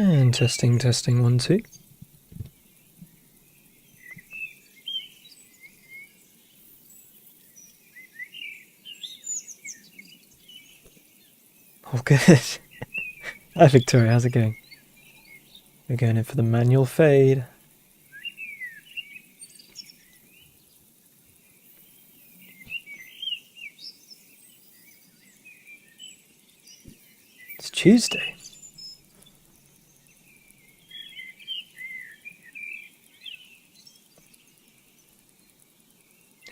And testing, testing, 1, 2. Oh, good. Hi, Victoria. How's it going? We're going in for the manual fade. It's Tuesday.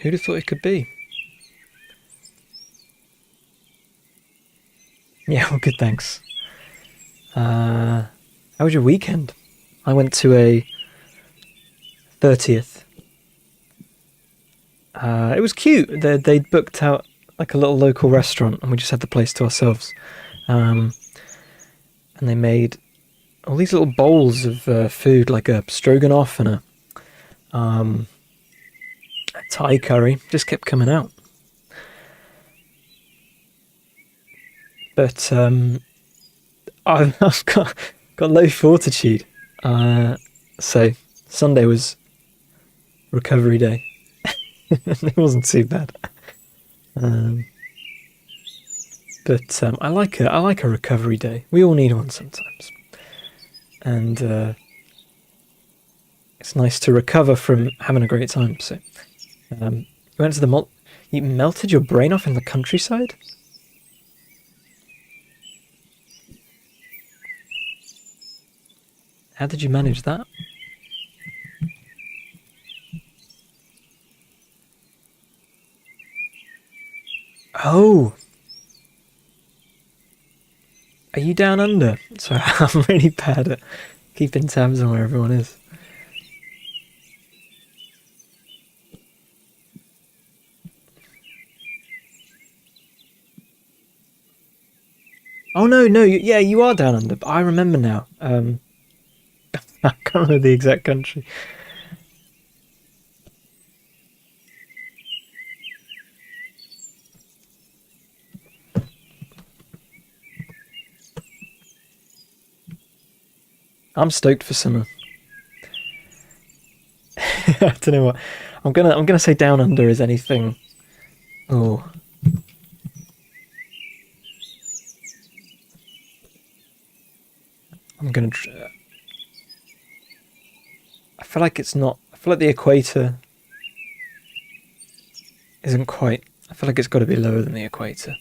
Who'd have thought it could be? Yeah, well, good, thanks. How was your weekend? I went to a 30th. It was cute. They'd booked out like a little local restaurant, and we just had the place to ourselves. And they made all these little bowls of food, like a stroganoff and a Thai curry. Just kept coming out. But I've got low fortitude. So Sunday was recovery day. It wasn't too bad. But I like a recovery day. We all need one sometimes, and it's nice to recover from having a great time. So you went to the you melted your brain off in the countryside. How did you manage that? Oh, are you down under? Sorry, I'm really bad at keeping tabs on where everyone is. Oh no, no, yeah, you are down under. But I remember now. I can't remember the exact country. I'm stoked for summer. I don't know what. I'm gonna say down under is anything. Oh, I'm gonna. I feel like it's not. I feel like the equator isn't quite. I feel like it's got to be lower than the equator.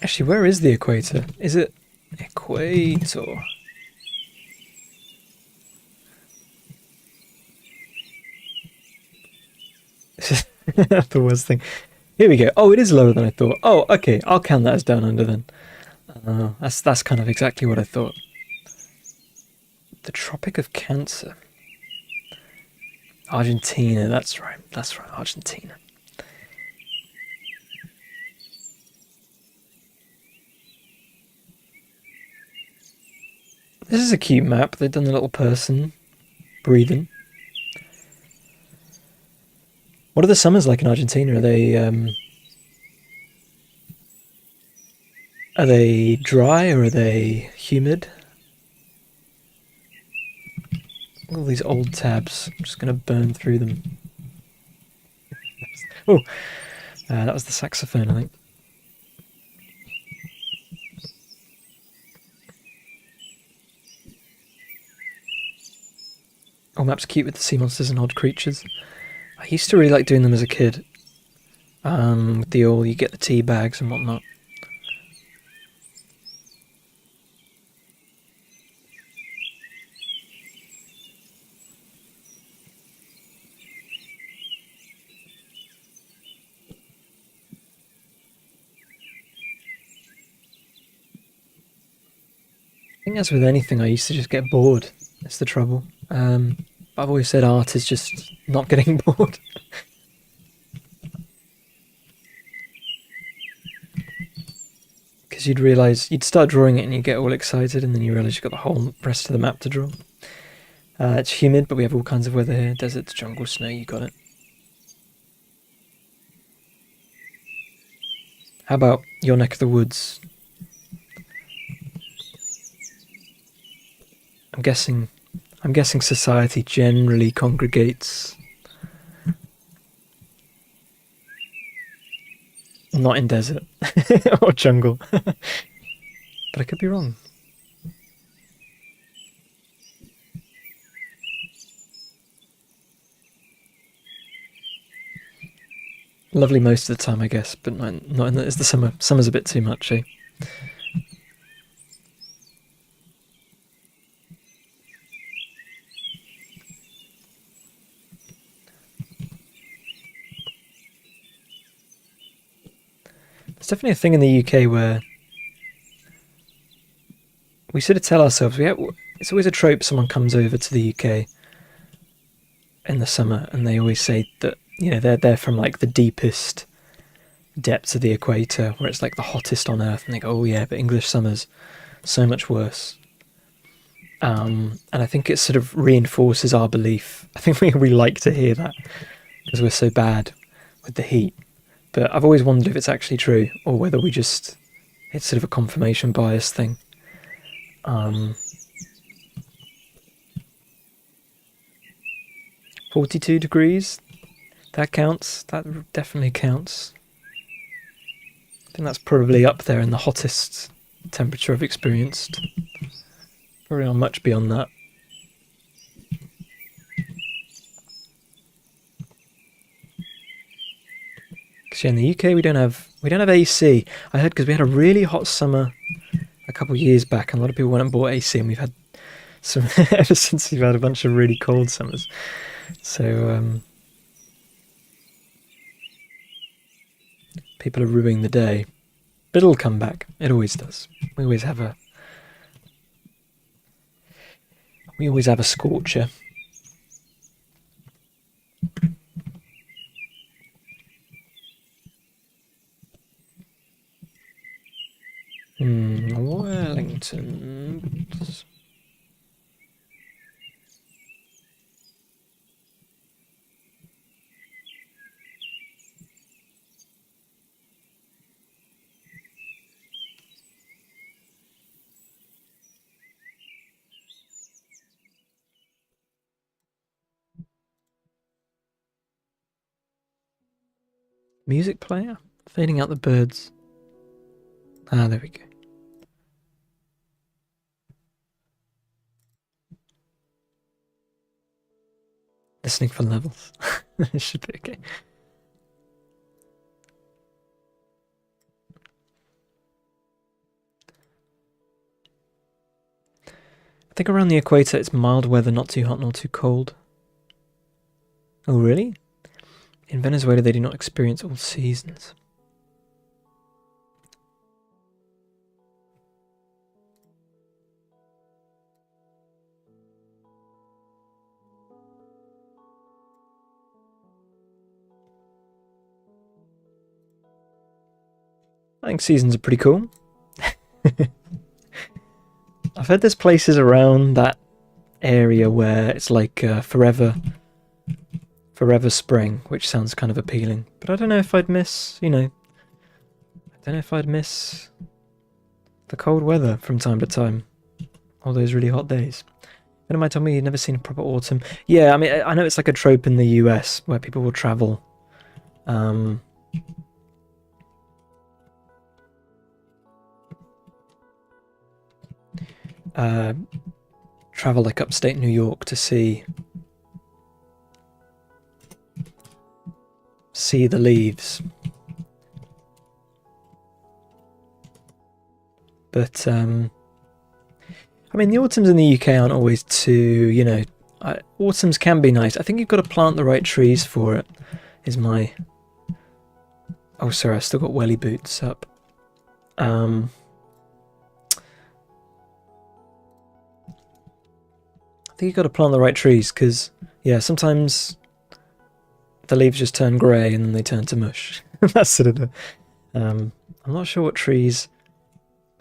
Actually, where is the equator? Is it equator? That's the worst thing. Here we go. Oh, it is lower than I thought. Oh, okay. I'll count that as down under then. That's kind of exactly what I thought. The Tropic of Cancer. Argentina. That's right. That's right. Argentina. This is a cute map. They've done the little person breathing. What are the summers like in Argentina? Are they dry or are they humid? All these old tabs. I'm just going to burn through them. Oh, that was the saxophone, I think. Oh, map's cute with the sea monsters and odd creatures. I used to really like doing them as a kid. With the all, you get the tea bags and whatnot. I think as with anything, I used to just get bored. That's the trouble. I've always said art is just not getting bored. Because because you'd realise, you'd start drawing it and you get all excited, and then you realise you've got the whole rest of the map to draw. It's humid, but we have all kinds of weather here. Deserts, jungle, snow, you got it. How about your neck of the woods? I'm guessing society generally congregates not in desert or jungle, but I could be wrong. Lovely most of the time, I guess, but not in the, it's the summer. Summer's a bit too much, eh? There's definitely a thing in the UK where we sort of tell ourselves, it's always a trope, someone comes over to the UK in the summer and they always say that, you know, they're from like the deepest depths of the equator, where it's like the hottest on earth, and they go, oh yeah, but English summer's so much worse. And I think it sort of reinforces our belief. I think we like to hear that because we're so bad with the heat. But I've always wondered if it's actually true, or whether it's sort of a confirmation bias thing. 42 degrees, that counts. That definitely counts. I think that's probably up there in the hottest temperature I've experienced. Probably not much beyond that. Because yeah, in the UK we don't have AC. I heard because we had a really hot summer a couple of years back, and a lot of people went and bought AC, and we've had some ever since. We've had a bunch of really cold summers. So people are ruining the day, but it'll come back. It always does. We always have a scorcher. Wellington. Music player? Fading out the birds. Ah, there we go. Listening for levels. It should be okay. I think around the equator it's mild weather, not too hot, not too cold. Oh, really? In Venezuela they do not experience all seasons. I think seasons are pretty cool. I've heard there's places around that area where it's like forever spring, which sounds kind of appealing. But I don't know if I'd miss, the cold weather from time to time. All those really hot days. And it might tell me you've never seen a proper autumn. Yeah, I mean, I know it's like a trope in the US where people will travel. Travel like upstate New York to see the leaves. But I mean, the autumns in the UK aren't always too, autumns can be nice. I think you've got to plant the right trees for it, is my... Oh, sorry, I've still got welly boots up. I think you've got to plant the right trees, because, yeah, sometimes the leaves just turn grey and then they turn to mush. That's sort of the... I'm not sure what trees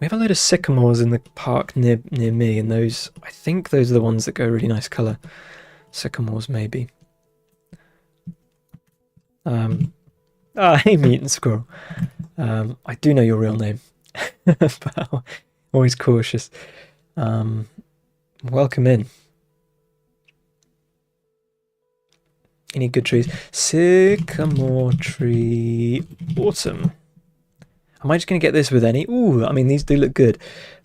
We have a load of sycamores in the park near me, and those, I think those are the ones that go really nice colour. Sycamores, maybe. Hey, mutant squirrel. I do know your real name, but I'm always cautious. Welcome in. Any good trees? Sycamore tree, autumn. Am I just going to get this with any? Ooh, I mean, these do look good.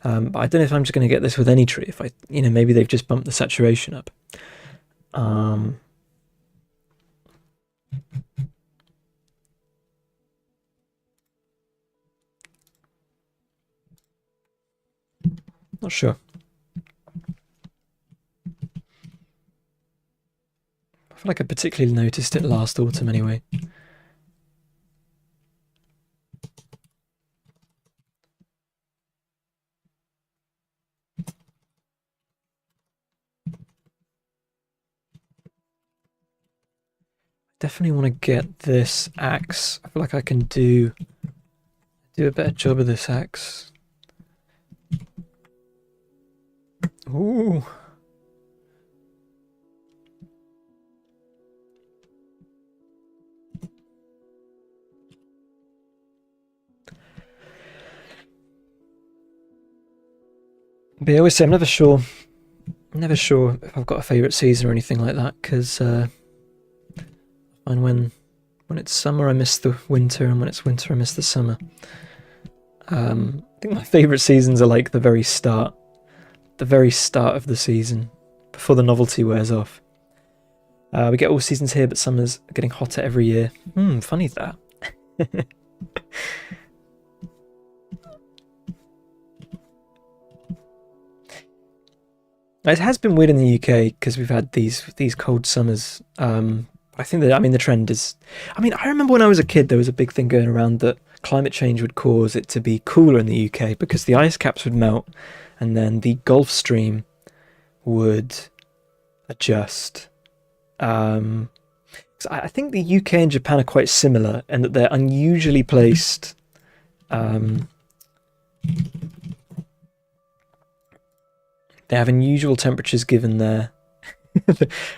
But I don't know if I'm just going to get this with any tree. If I, maybe they've just bumped the saturation up. Not sure. I feel like I particularly noticed it last autumn anyway. Definitely want to get this axe. I feel like I can do a better job of this axe. Ooh. But I always say I'm never sure if I've got a favourite season or anything like that, because and when it's summer I miss the winter, and when it's winter I miss the summer. I think my favourite seasons are like the very start of the season, before the novelty wears off. We get all seasons here, but summer's getting hotter every year. Funny that. It has been weird in the UK because we've had these cold summers. I think that, the trend is. I remember when I was a kid, there was a big thing going around that climate change would cause it to be cooler in the UK because the ice caps would melt, and then the Gulf Stream would adjust. I think the UK and Japan are quite similar in that they're unusually placed. They have unusual temperatures given their.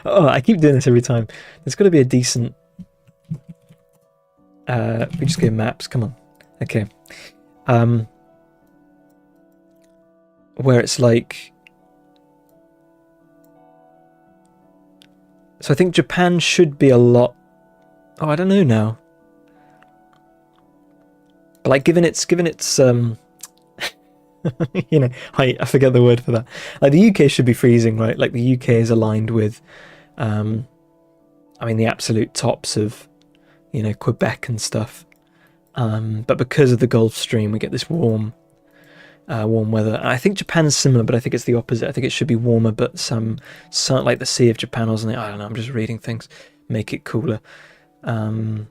Oh, I keep doing this every time. There's got to be a decent. We just go maps. Come on. Okay. Where it's like. So I think Japan should be a lot. Oh, I don't know now. But like, given its I forget the word for that. Like the UK should be freezing, right? Like the UK is aligned with, the absolute tops of, Quebec and stuff. But because of the Gulf Stream, we get this warm weather. I think Japan is similar, but I think it's the opposite. I think it should be warmer, but some like the Sea of Japan or something. I don't know. I'm just reading things. Make it cooler. Might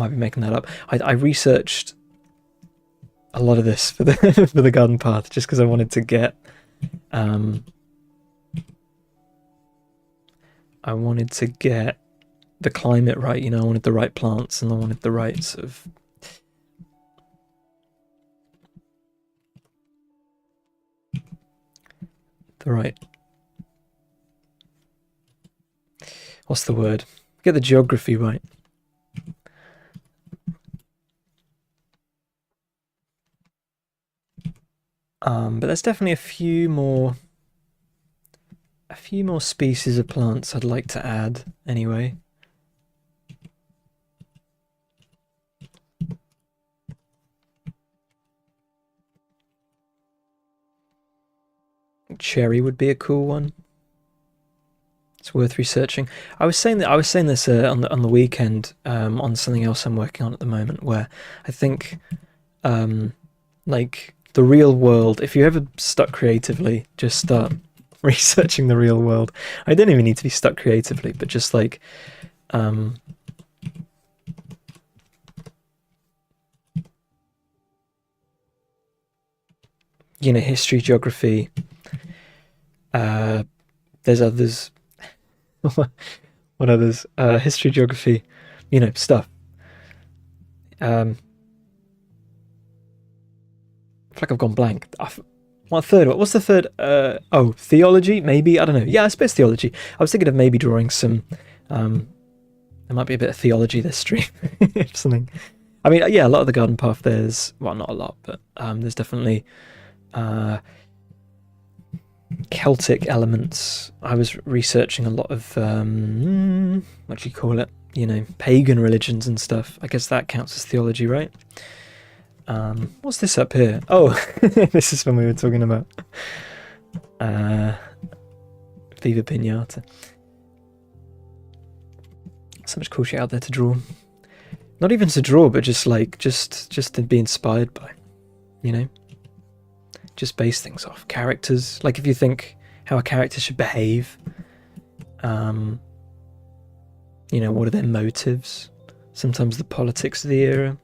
be making that up. I researched a lot of this for the for the garden path just because I wanted to get the climate right. I wanted the right plants, and I wanted the right sort of what's the word? Get the geography right. But there's definitely a few more species of plants I'd like to add anyway. Cherry would be a cool one. It's worth researching. I was saying this on the weekend on something else I'm working on at the moment, where I think like the real world. If you're ever stuck creatively, just start researching the real world. I don't even need to be stuck creatively, but just like history, geography. There's others. What others? History, geography, stuff. feel like I've gone blank. What third? What's the third? Oh, theology, maybe? I don't know. Yeah, I suppose theology. I was thinking of maybe drawing some. There might be a bit of theology this stream, something. I mean, yeah, a lot of the garden path. There's not a lot, but there's definitely Celtic elements. I was researching a lot of what do you call it? Pagan religions and stuff. I guess that counts as theology, right? What's this up here? Oh, this is when we were talking about Viva Pinata. So much cool shit out there to draw. Not even to draw, but just to be inspired by, just base things off characters. Like if you think how a character should behave, what are their motives? Sometimes the politics of the era,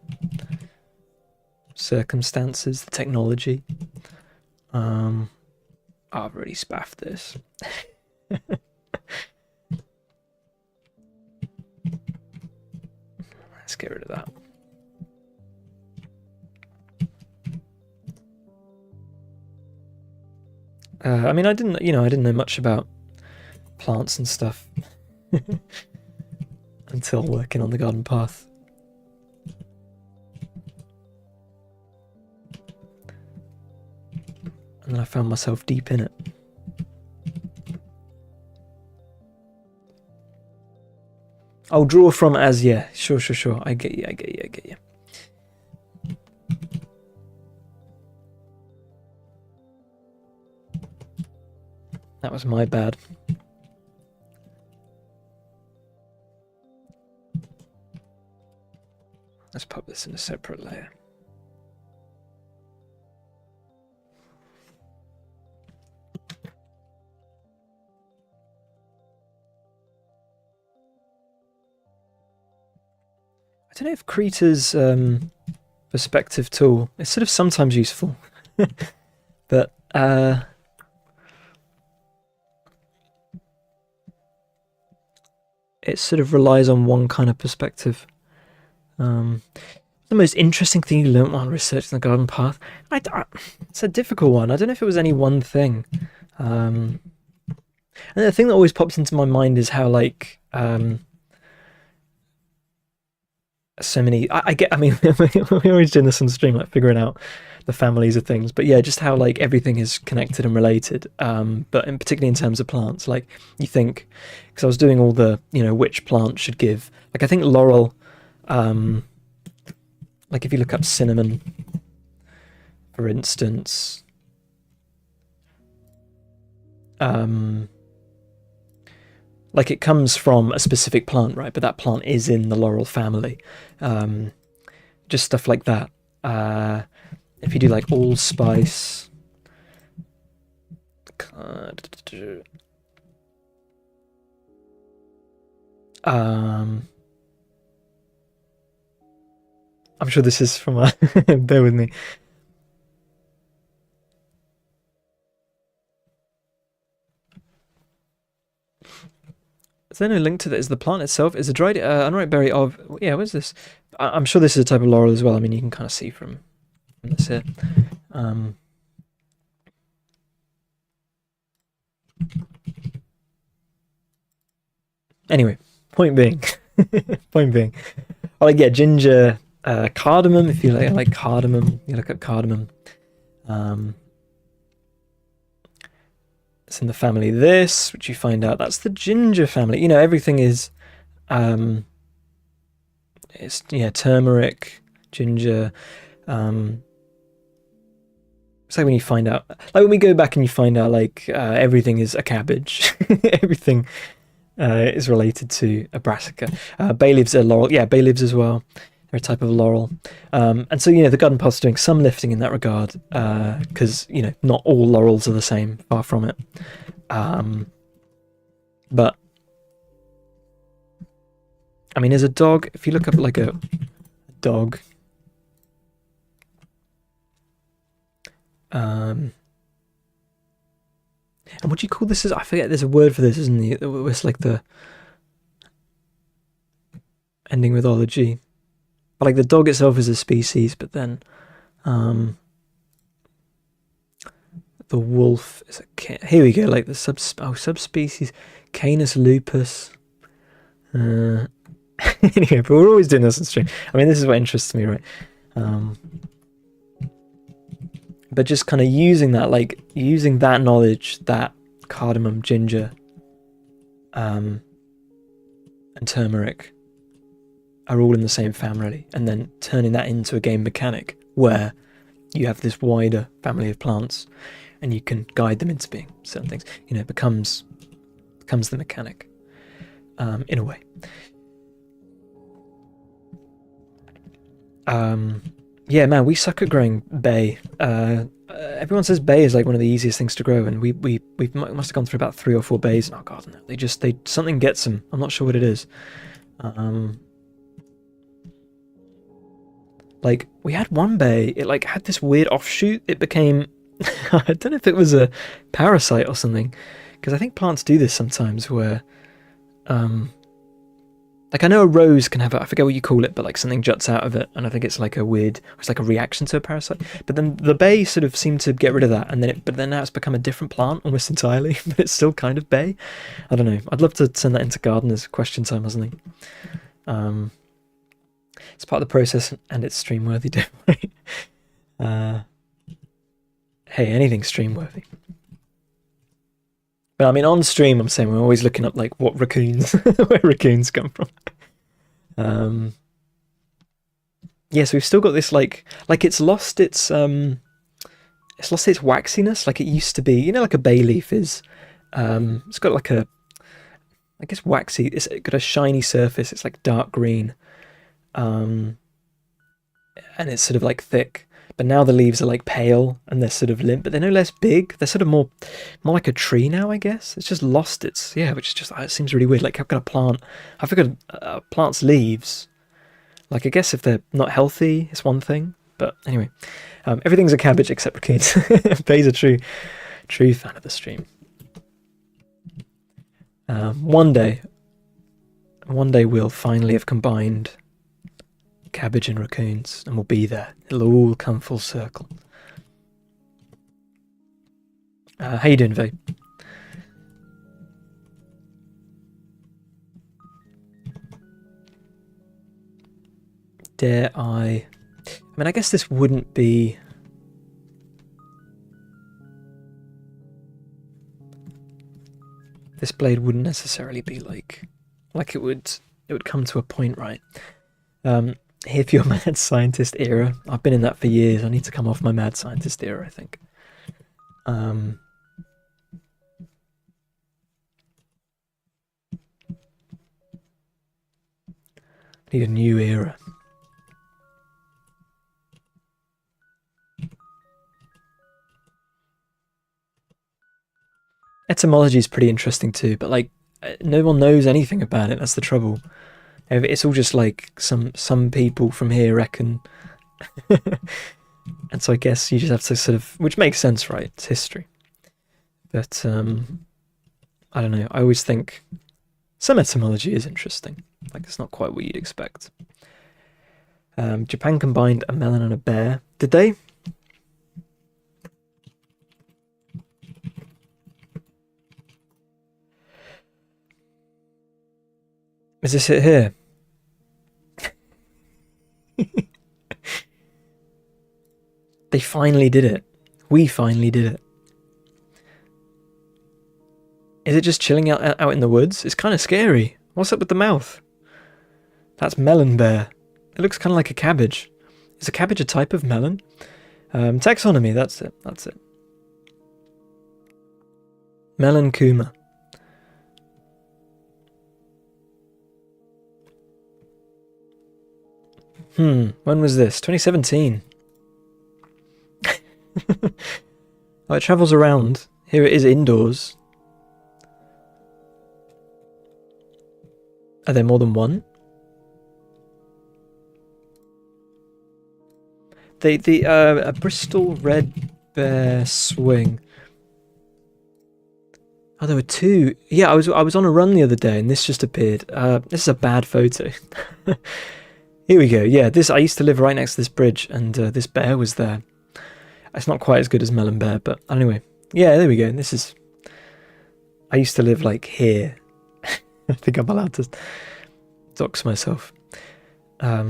circumstances, the technology. I've already spaffed this. Let's get rid of that. I mean, I didn't know much about plants and stuff until working on the garden path. And then I found myself deep in it. I'll draw from as, yeah, sure. I get you. That was my bad. Let's pop this in a separate layer. I don't know if Krita's perspective tool is sort of sometimes useful, but it sort of relies on one kind of perspective. The most interesting thing you learnt while researching the garden path, it's a difficult one. I don't know if it was any one thing. And the thing that always pops into my mind is how so many. I mean, we're always doing this on stream, like figuring out the families of things. But yeah, just how everything is connected and related. But particularly in terms of plants, you think, because I was doing all the which plant should give. I think laurel. If you look up cinnamon, for instance, it comes from a specific plant, right? But that plant is in the laurel family. Just stuff like that. If you do allspice, I'm sure this is from bear with me. Is there no link to this? The plant itself is a dried unripe berry of... Yeah, what is this? I'm sure this is a type of laurel as well. I mean, you can kind of see from this here. Anyway, point being. Ginger, cardamom, if you like cardamom. You look up cardamom. It's in the family this, which you find out that's the ginger family. Everything is it's turmeric, ginger. It's like when you find out, when we go back and you find out everything is a cabbage. Everything is related to a brassica. Bay leaves are laurel. Yeah, bay leaves as well. They're a type of laurel. And so, the garden path's doing some lifting in that regard, because, not all laurels are the same, far from it. But, I mean, as a dog, if you look up a dog, and what do you call this? I forget, there's a word for this, isn't there? It's the ending with ology. But the dog itself is a species, but then The wolf is here we go, like the subspecies Canis lupus. Anyway, but we're always doing this on stream. I mean, this is what interests me, right? But just kind of using that knowledge that cardamom, ginger, and turmeric are all in the same family, and then turning that into a game mechanic where you have this wider family of plants and you can guide them into being certain things. You know, it becomes the mechanic, in a way. Yeah, man, we suck at growing bay. Everyone says bay is like one of the easiest things to grow, and we must have gone through about 3 or 4 bays in our garden. They something gets them. I'm not sure what it is. Like, we had one bay, it like had this weird offshoot. It became, I don't know if it was a parasite or something, because I think plants do this sometimes where, like I know a rose can have I forget what you call it, but like something juts out of it, and I think it's like it's like a reaction to a parasite. But then the bay sort of seemed to get rid of that, and then now it's become a different plant almost entirely, but it's still kind of bay. I don't know. I'd love to send that into gardeners question time or something. It's part of the process, and it's stream worthy, definitely. Hey, anything's stream worthy. But I mean, on stream, I'm saying we're always looking up like what raccoons, where raccoons come from. Yeah, so we've still got this like it's lost its waxiness, like it used to be. You know, like a bay leaf is. It's got like a, I guess waxy. It's got a shiny surface. It's like dark green, and it's sort of like thick. But now the leaves are like pale and they're sort of limp, but they're no less big. They're sort of more like a tree now, I guess. It's just lost its, which is just, it seems really weird. Like, how can a plant, I figured a plant's leaves, like, I guess if they're not healthy, it's one thing. But anyway, everything's a cabbage except raccoons. Bay's a true fan of the stream. One day we'll finally have combined cabbage and raccoons, and we'll be there. It'll all come full circle. How you doing, Vay? Dare I mean, I guess this wouldn't be... This blade wouldn't necessarily be like it would come to a point, right? Here for your mad scientist era. I've been in that for years. I need to come off my mad scientist era, I think. Need a new era. Etymology is pretty interesting too, but like no one knows anything about it. That's the trouble. It's all just like some people from here reckon. And so I guess you just have to sort of, which makes sense, right? It's history. But I don't know. I always think some etymology is interesting. Like, it's not quite what you'd expect. Japan combined a melon and a bear. Did they? Is this it here? They finally did it. We finally did it. Is it just chilling out in the woods? It's kind of scary. What's up with the mouth? That's melon bear. It looks kind of like a cabbage. Is a cabbage a type of melon? Taxonomy, that's it. That's it. Melon kuma. When was this? 2017. Oh, it travels around. Here it is indoors. Are there more than one? A Bristol red bear swing. Oh, there were two. Yeah, I was on a run the other day and this just appeared. This is a bad photo. Here we go. Yeah, I used to live right next to this bridge, and this bear was there. It's not quite as good as melon bear, but anyway, Yeah, there we go. This is... I used to live, like, here. I think I'm allowed to dox myself. I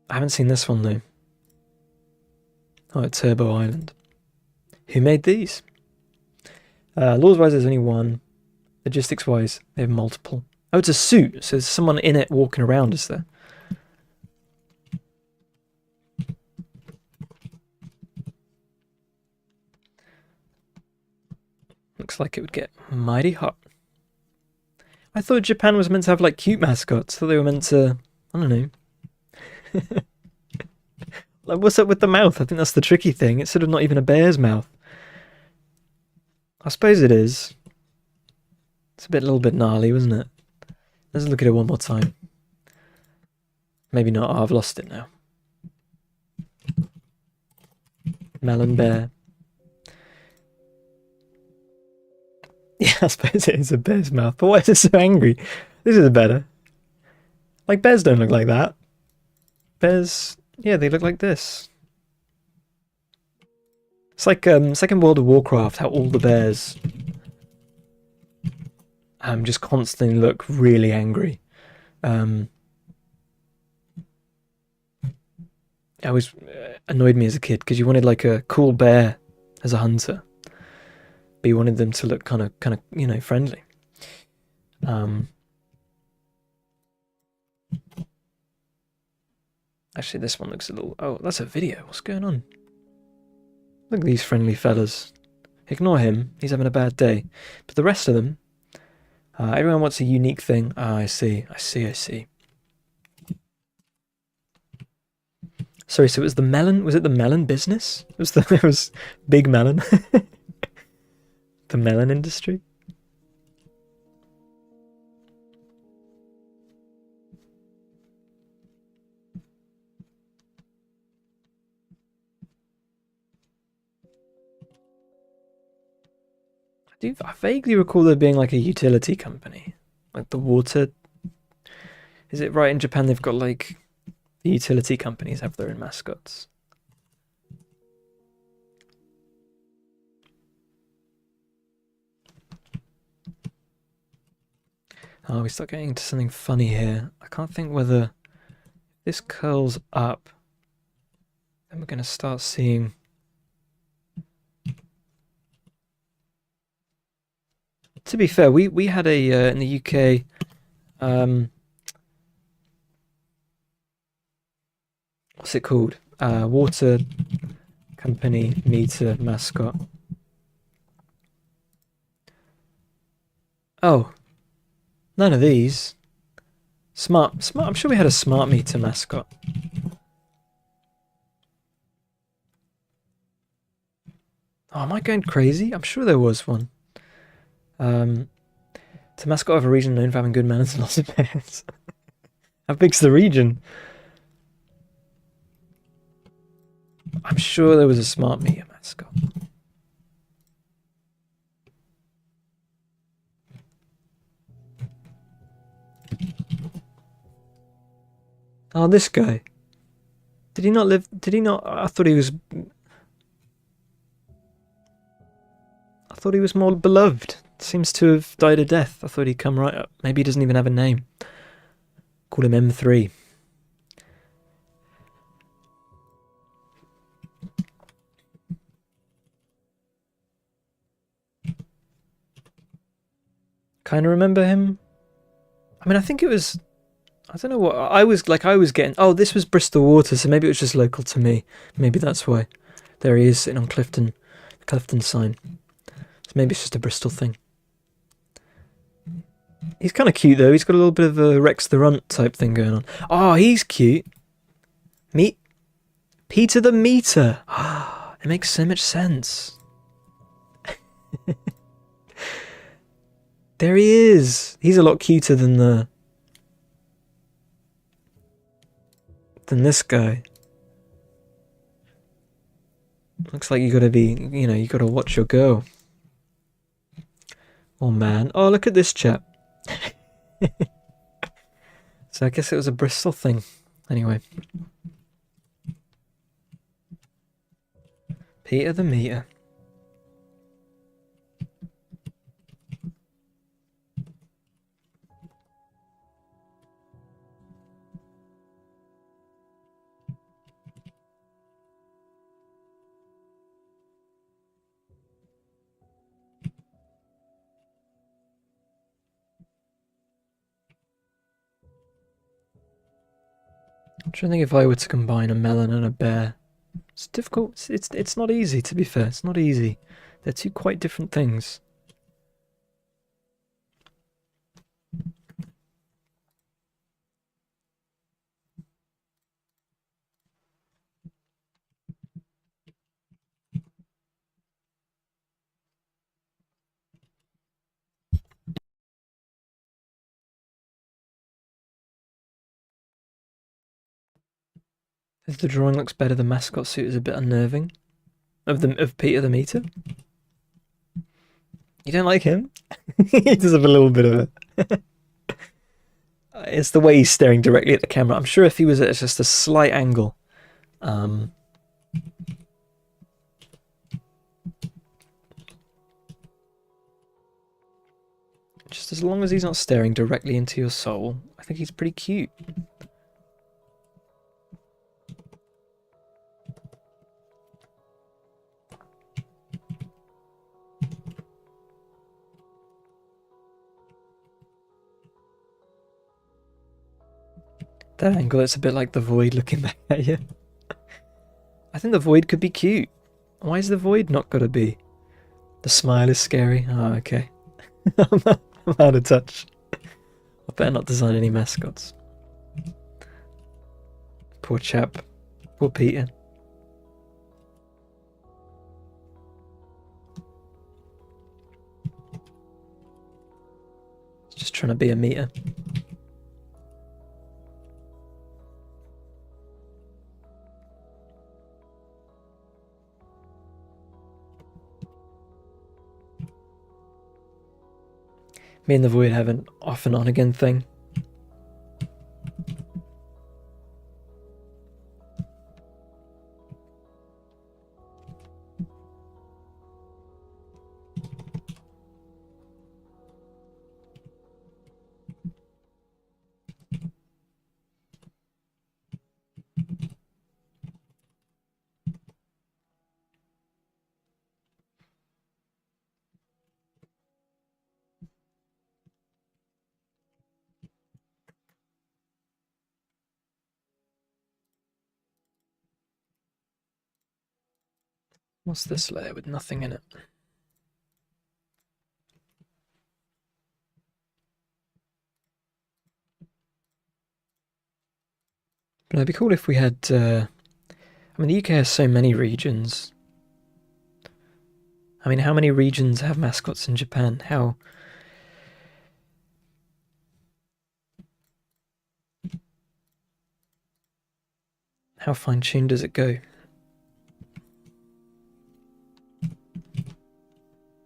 haven't seen this one, though. Oh, at Turbo Island. Who made these? Laws-wise, there's only one. Logistics-wise, they have multiple. Oh, it's a suit, so there's someone in it walking around, is there? Looks like it would get mighty hot. I thought Japan was meant to have, like, cute mascots. I thought they were meant to... I don't know. Like, what's up with the mouth? I think that's the tricky thing. It's sort of not even a bear's mouth. I suppose it is. It's a little bit gnarly, wasn't it? Let's look at it one more time. Maybe not. Oh, I've lost it now. Melon bear. Yeah, I suppose it is a bear's mouth. But why is it so angry? This is better. Like, bears don't look like that. Bears, yeah, they look like this. It's like in World of Warcraft, how all the bears just constantly look really angry. It always annoyed me as a kid because you wanted like a cool bear as a hunter, but you wanted them to look kind of you know, friendly. Actually, this one looks a little... Oh, that's a video. What's going on? Look at these friendly fellas. Ignore him. He's having a bad day. But the rest of them... everyone wants a unique thing. Ah, I see. I see. Sorry, so it was the melon... Was it the melon business? It was Big Melon. The melon industry? I vaguely recall there being like a utility company. Like the water... Is it right in Japan they've got like... The utility companies have their own mascots? Oh, we start getting into something funny here. I can't think whether... This curls up. Then we're going to start seeing... To be fair, we had a in the UK what's it called? Water company meter mascot. Oh, none of these. Smart. I'm sure we had a smart meter mascot. Oh, am I going crazy? I'm sure there was one. It's a mascot of a region known for having good manners and lots of bears. How big's the region? I'm sure there was a smart meter mascot. Oh, this guy. Did he not live? Did he not? I thought he was more beloved. Seems to have died a death. I thought he'd come right up. Maybe he doesn't even have a name. Call him M3. Kind of remember him. I mean, I think it was... I don't know what... I was getting... Oh, this was Bristol Water, so maybe it was just local to me. Maybe that's why. There he is, sitting on Clifton. The Clifton sign. So maybe it's just a Bristol thing. He's kind of cute, though. He's got a little bit of a Rex the Runt type thing going on. Oh, he's cute. Peter the Meter. It makes so much sense. There he is. He's a lot cuter than this guy. Looks like you gotta be, you know, you gotta watch your girl. Oh man. Oh, look at this chap. So I guess it was a Bristol thing. Anyway. Peter the Meter. I'm trying to think if I were to combine a melon and a bear. It's difficult. It's not easy, to be fair. It's not easy. They're two quite different things. If the drawing looks better, the mascot suit is a bit unnerving. Of Peter the Meter. You don't like him? He does have a little bit of it. It's the way he's staring directly at the camera. I'm sure if he was at just a slight angle, just as long as he's not staring directly into your soul, I think he's pretty cute. That angle, it's a bit like the Void looking back at you. I think the Void could be cute. Why is the Void not gotta be? The smile is scary. Oh, okay. I'm out of touch. I better not design any mascots. Poor chap. Poor Peter. He's just trying to be a meter. Me and the Void have an off and on again thing. What's this layer with nothing in it? But it'd be cool if we had, I mean, the UK has so many regions. I mean, how many regions have mascots in Japan? How fine-tuned does it go?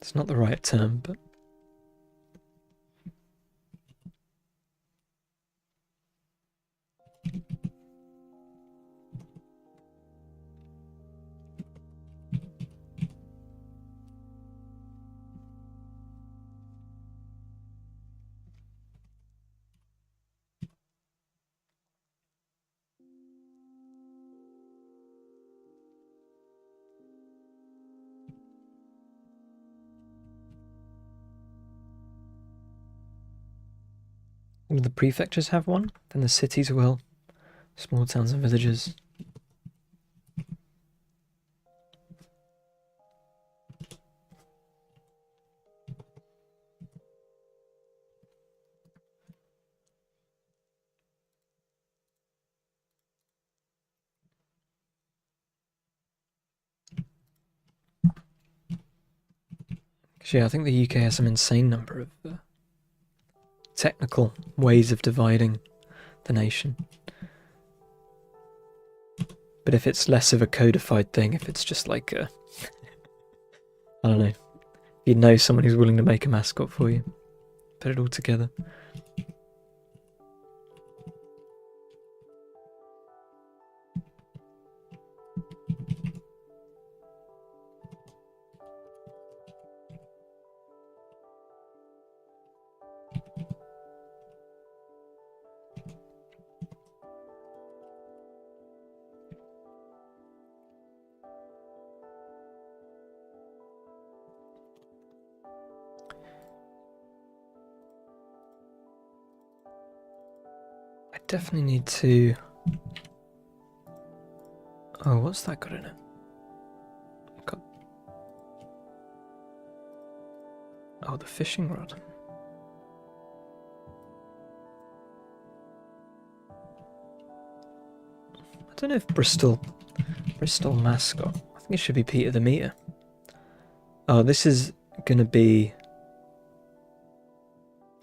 It's not the right term, but... All of the prefectures have one, then the cities will. Small towns and villages. Yeah, I think the UK has some insane number of technical ways of dividing the nation. But if it's less of a codified thing, if it's just like a... I don't know. You know someone who's willing to make a mascot for you. Put it all together. definitely need to... Oh, what's that got in it? Got... Oh, the fishing rod. I don't know if Bristol mascot. I think it should be Peter the Meter. Oh, this is gonna be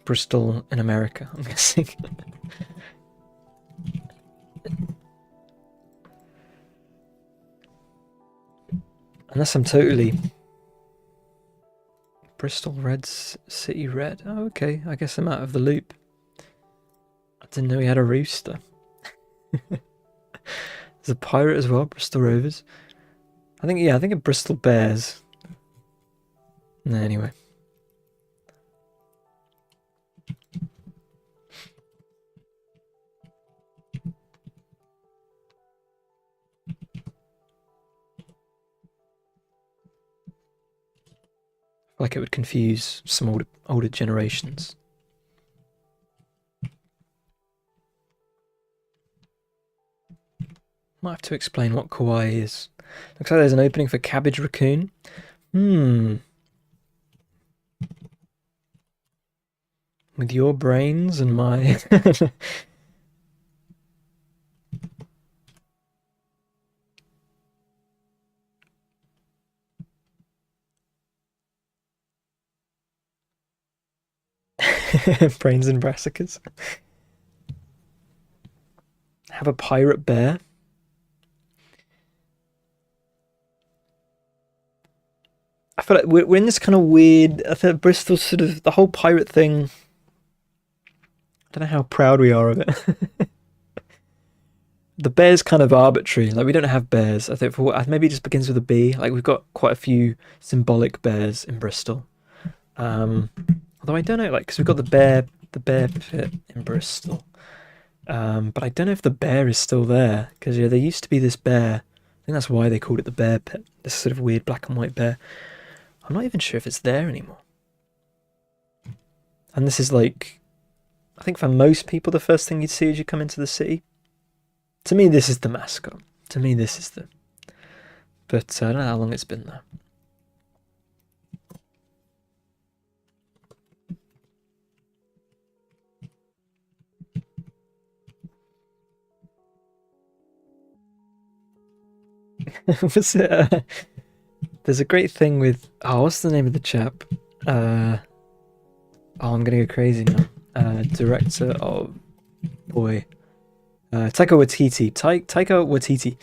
Bristol in America, I'm guessing. Unless I'm totally... Bristol Reds, City Red. Oh, okay, I guess I'm out of the loop. I didn't know he had a rooster. There's a pirate as well, Bristol Rovers. I think of Bristol Bears. No, anyway. Like it would confuse some older generations. Might have to explain what kawaii is. Looks like there's an opening for Cabbage Raccoon. With your brains and my... brains and brassicas. Have a pirate bear. I feel like we're in this kind of weird... I feel like Bristol's sort of... The whole pirate thing... I don't know how proud we are of it. The bear's kind of arbitrary. Like, we don't have bears. I think maybe it just begins with a B. Like, we've got quite a few symbolic bears in Bristol. Although I don't know, like, because we've got the bear pit in Bristol. But I don't know if the bear is still there. Because, yeah, there used to be this bear. I think that's why they called it the bear pit. This sort of weird black and white bear. I'm not even sure if it's there anymore. And this is like... I think for most people, the first thing you'd see as you come into the city. To me, this is the mascot. To me, this is the... But I don't know how long it's been there. Was it, there's a great thing with... Oh, what's the name of the chap? Oh, I'm gonna go crazy now. Director of... Boy... Taika Waititi. Taika Waititi.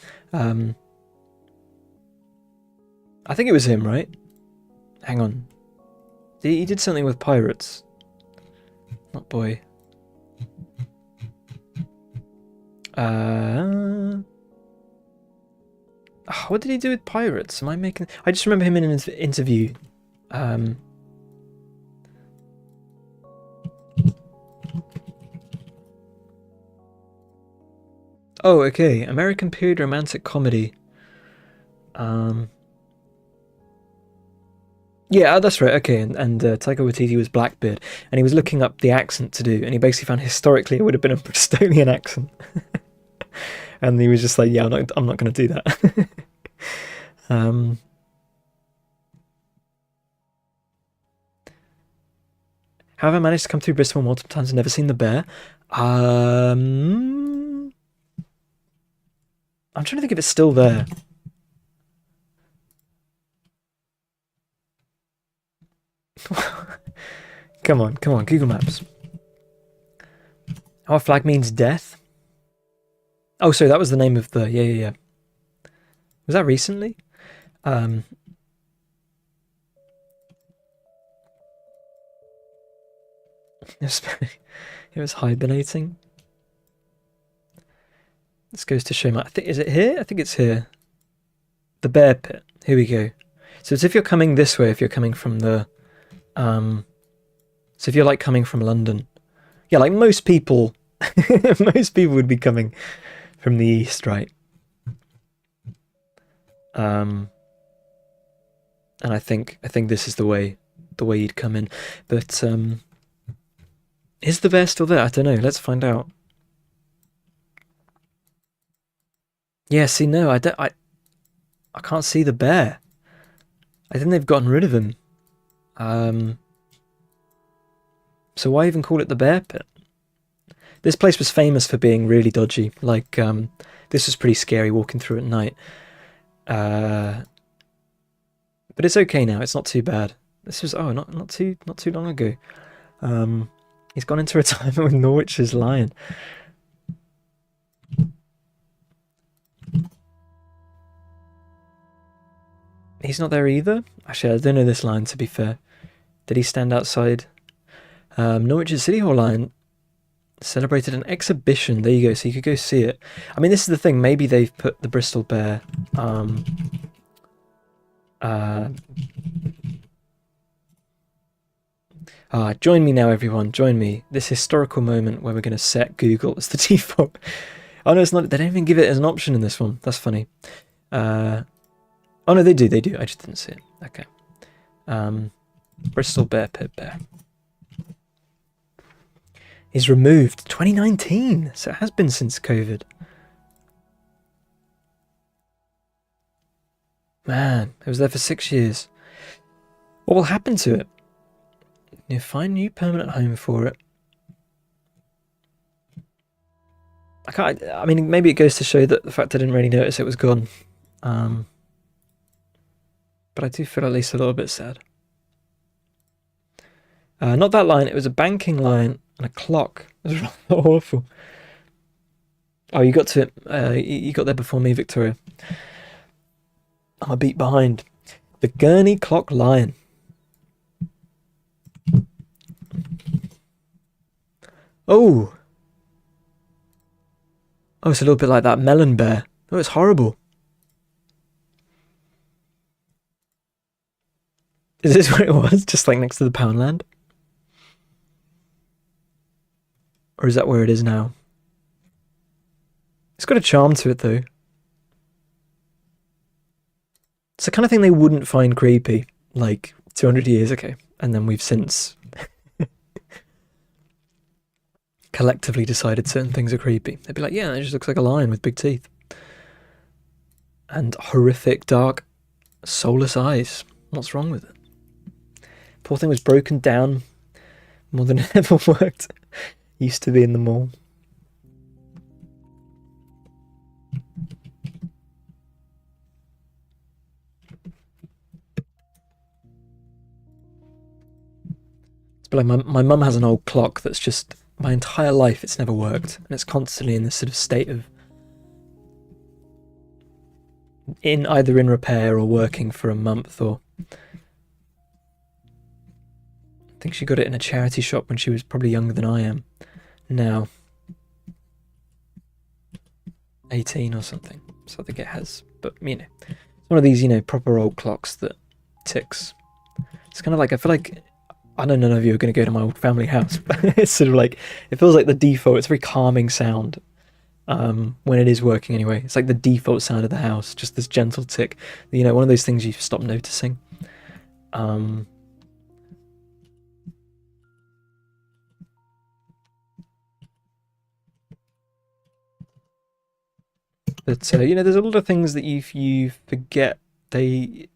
I think it was him, right? Hang on. He did something with pirates. Not boy. What did he do with pirates? Am I making... I just remember him in an interview. Oh, okay. American period romantic comedy. Yeah, that's right. Okay, and Taika Waititi was Blackbeard, and he was looking up the accent to do, and he basically found historically it would have been a Bristolian accent, and he was just like, "Yeah, I'm not going to do that." Have I managed to come through Bristol multiple times and never seen the bear? I'm trying to think if it's still there. Come on, Google Maps. Our flag means death? Oh, sorry, that was the name of the... Yeah. Was that recently? It was hibernating. This goes to show my... is it here? I think it's here. The bear pit. Here we go. So it's if you're coming this way, if you're coming from the... So if you're like coming from London... Yeah, like most people... most people would be coming from the east, right? And I think this is the way you'd come in. But is the bear still there? I don't know. Let's find out. Yeah, see, no, I don't. I can't see the bear. I think they've gotten rid of him. So why even call it the bear pit? This place was famous for being really dodgy. Like, this was pretty scary walking through at night. But it's okay now. It's not too bad. This was not too long ago. He's gone into retirement with Norwich's lion. He's not there either. Actually, I don't know this lion, to be fair. Did he stand outside? Norwich's City Hall lion celebrated an exhibition. There you go. So you could go see it. I mean, this is the thing. Maybe they've put the Bristol Bear. Join me now, everyone. Join me. This historical moment where we're going to set Google as the default. Oh no, it's not. They don't even give it as an option in this one. That's funny. Oh no, they do. They do. I just didn't see it. Okay. Bristol Bear Pit Bear. Is removed 2019, so it has been since COVID. Man, it was there for 6 years. What will happen to it? You find new permanent home for it. I mean, maybe it goes to show that the fact I didn't really notice it was gone. But I do feel at least a little bit sad. Not that line. It was a banking line and a clock. It was rather awful. Oh, you got to it. You got there before me, Victoria. I'm a beat behind. The Gurney Clock Lion. Oh. Oh, it's a little bit like that melon bear. Oh, it's horrible. Is this where it was? Just like next to the Poundland? Or is that where it is now? It's got a charm to it, though. It's the kind of thing they wouldn't find creepy, like 200 years ago. And then we've since collectively decided certain things are creepy. They'd be like, yeah, it just looks like a lion with big teeth. And horrific, dark, soulless eyes. What's wrong with it? Poor thing was broken down more than it ever worked. Used to be in the mall. But like my mum has an old clock that's just my entire life it's never worked, and it's constantly in this sort of state of either in repair or working for a month. Or I think she got it in a charity shop when she was probably younger than I am now, 18 or something. So I think it has, but it's one of these proper old clocks that ticks. It's kind of like, I feel like, I don't know if you're going to go to my old family house, but it's sort of like, it feels like the default. It's a very calming sound when it is working anyway. It's like the default sound of the house, just this gentle tick. One of those things you stop noticing. But there's a lot of things that you forget. I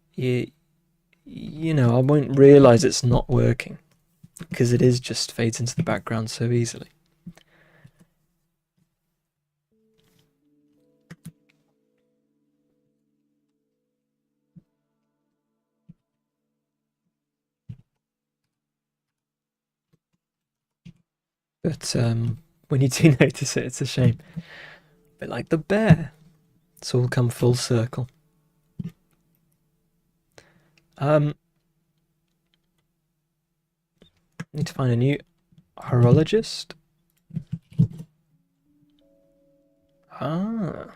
won't realise it's not working because it is just fades into the background so easily. But when you do notice it, it's a shame. But like the bear, it's all come full circle. Need to find a new horologist. Is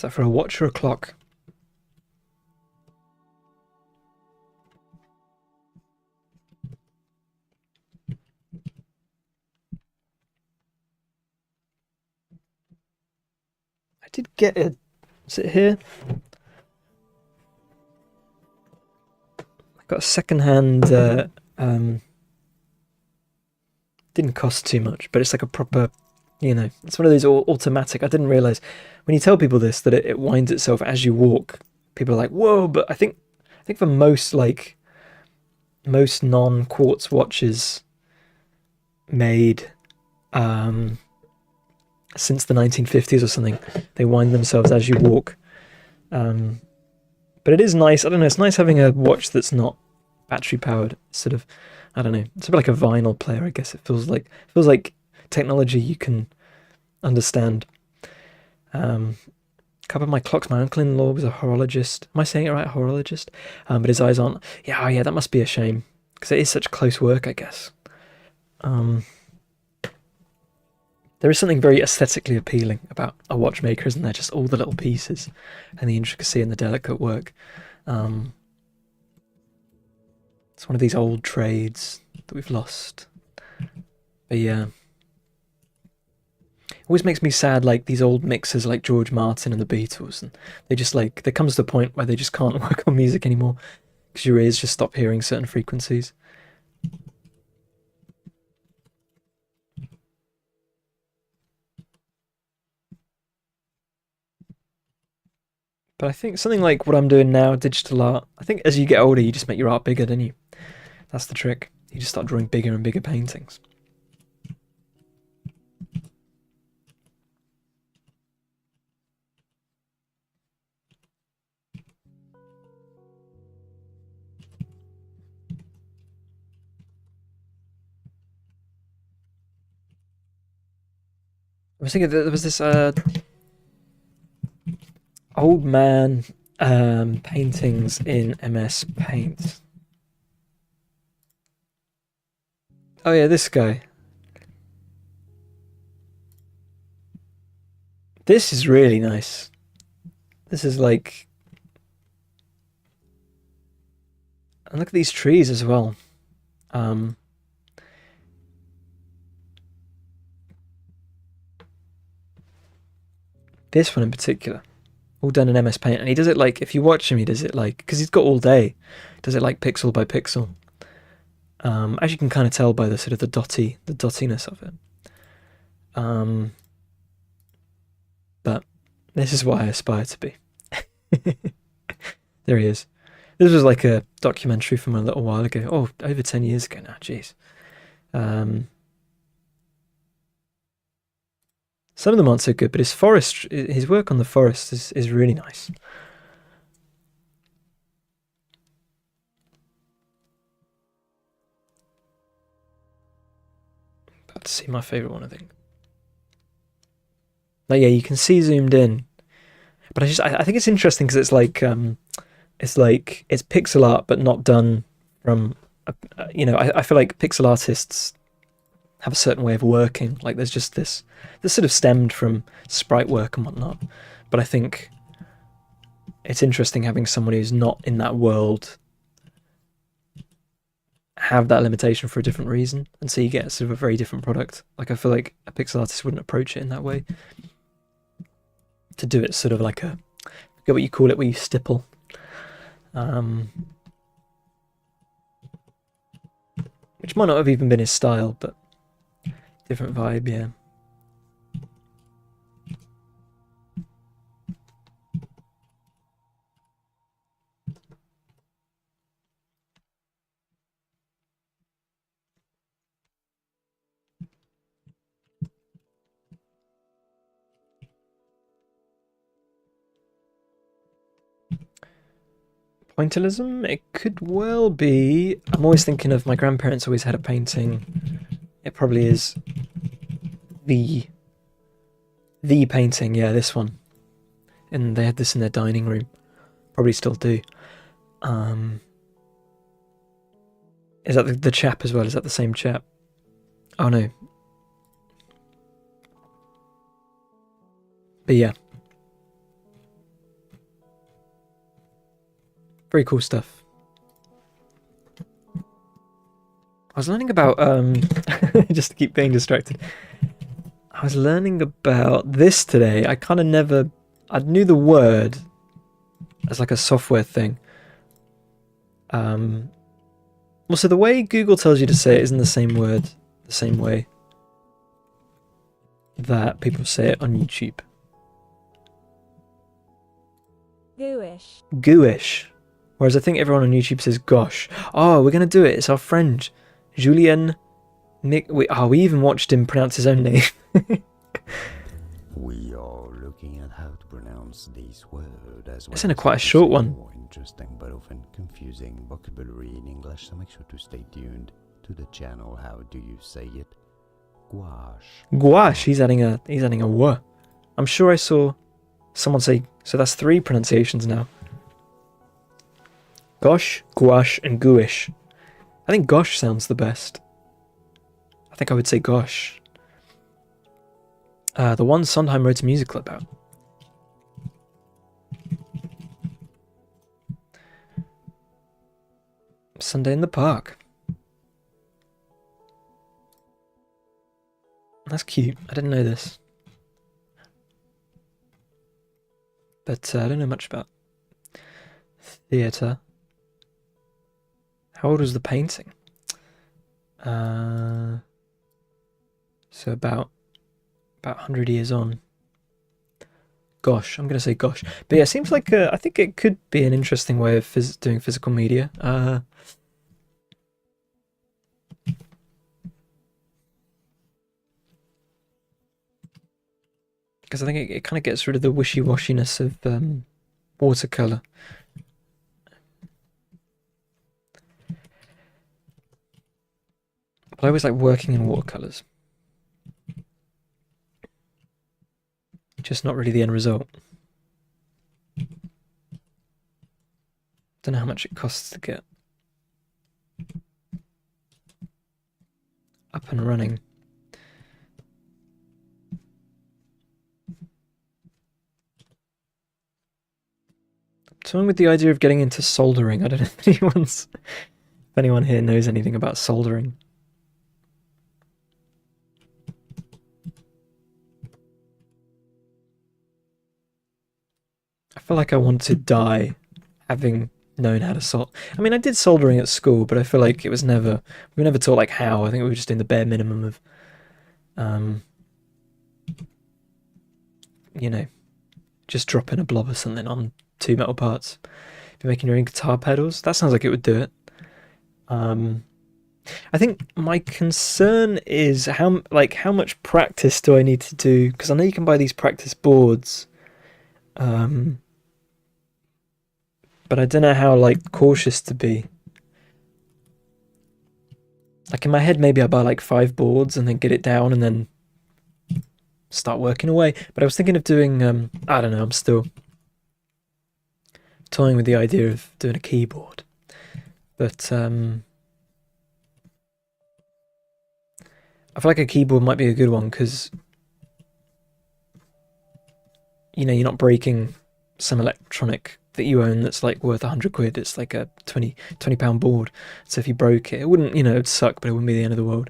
that for a watch or a clock? I did get it. Is it here? I got a second-hand Didn't cost too much, but it's like a proper, it's one of those automatic. I didn't realize when you tell people this that it winds itself as you walk. People are like, "Whoa!" But I think for most non-quartz watches made since the 1950s or something, they wind themselves as you walk. But it is nice. I don't know. It's nice having a watch that's not battery powered. Sort of, I don't know. It's a bit like a vinyl player, I guess. It feels like technology you can understand. A couple of my clocks. My uncle-in-law was a horologist. Am I saying it right? Horologist. But his eyes aren't. Yeah, oh yeah. That must be a shame because it is such close work, I guess. There is something very aesthetically appealing about a watchmaker, isn't there? Just all the little pieces and the intricacy and the delicate work. It's one of these old trades that we've lost. But yeah. It always makes me sad, like these old mixers like George Martin and the Beatles, and they just there comes to a point where they just can't work on music anymore because your ears just stop hearing certain frequencies. But I think something like what I'm doing now, digital art, I think as you get older, you just make your art bigger, don't you? That's the trick. You just start drawing bigger and bigger paintings. I was thinking that there was this old man paintings in MS Paint. Oh yeah, this guy. This is really nice. This is like... And look at these trees as well. This one in particular. All done in MS Paint. And he does it like, if you watch him, he does it like... Because he's got all day. He does it like pixel by pixel. As you can kind of tell by the sort of the dottiness of it. But this is what I aspire to be. There he is. This was like a documentary from a little while ago. Oh, over 10 years ago now, jeez. Some of them aren't so good, but his work on the forest is really nice. About to see my favourite one, I think. Like, yeah, you can see zoomed in, but I think it's interesting because it's like it's pixel art, but not done from I feel like pixel artists have a certain way of working. Like there's just this sort of stemmed from sprite work and whatnot. But I think it's interesting having someone who's not in that world have that limitation for a different reason, and so you get sort of a very different product. Like I feel like a pixel artist wouldn't approach it in that way. To do it sort of like I forget what you call it, where you stipple. Which might not have even been his style, but different vibe, yeah. Pointillism? It could well be. I'm always thinking of my grandparents always had a painting. It probably is the painting, yeah, this one. And they had this in their dining room. Probably still do. Is that the chap as well? Is that the same chap? Oh no. But yeah. Very cool stuff. I was learning about, just to keep being distracted. I was learning about this today. I kind of I knew the word as like a software thing. Well, so the way Google tells you to say it isn't the same word the same way that people say it on YouTube. Gooish. Gooish. Whereas I think everyone on YouTube says gosh. Oh, we're going to do it. It's our friend, Julien. We even watched him pronounce his own name. We are looking at how to pronounce this word as well. It's in quite a short one. More interesting but often confusing vocabulary in English, so make sure to stay tuned to the channel. How do you say it? Gouache. Gouache. He's adding a w. I'm sure I saw someone say. So that's 3 pronunciations now. Gosh, gouache, and gooish. I think gosh sounds the best. I think I would say gosh. The one Sondheim wrote a musical about. Sunday in the Park. That's cute. I didn't know this. But I don't know much about theatre. How old was the painting? So about 100 years on. Gosh, I'm going to say gosh. But yeah, it seems like I think it could be an interesting way of doing physical media. Because I think it kind of gets rid of the wishy-washiness of watercolour. But I always like working in watercolours. Just not really the end result. Don't know how much it costs to get up and running. Someone with the idea of getting into soldering. I don't know if anyone here knows anything about soldering. I feel like I want to die having known how to solder. I mean, I did soldering at school, but I feel like we were never taught like how. I think we were just doing the bare minimum of, you know, just dropping a blob or something on 2 metal parts. If you're making your own guitar pedals, that sounds like it would do it. I think my concern is how much practice do I need to do? Because I know you can buy these practice boards. But I don't know how cautious to be. Like in my head, maybe I buy 5 boards and then get it down and then start working away. But I was thinking of doing, I don't know, I'm still toying with the idea of doing a keyboard. But I feel like a keyboard might be a good one because, you know, you're not breaking some electronic that you own that's worth 100 quid. It's like a 20 pound board. So if you broke it, it wouldn't, you know, it'd suck, but it wouldn't be the end of the world.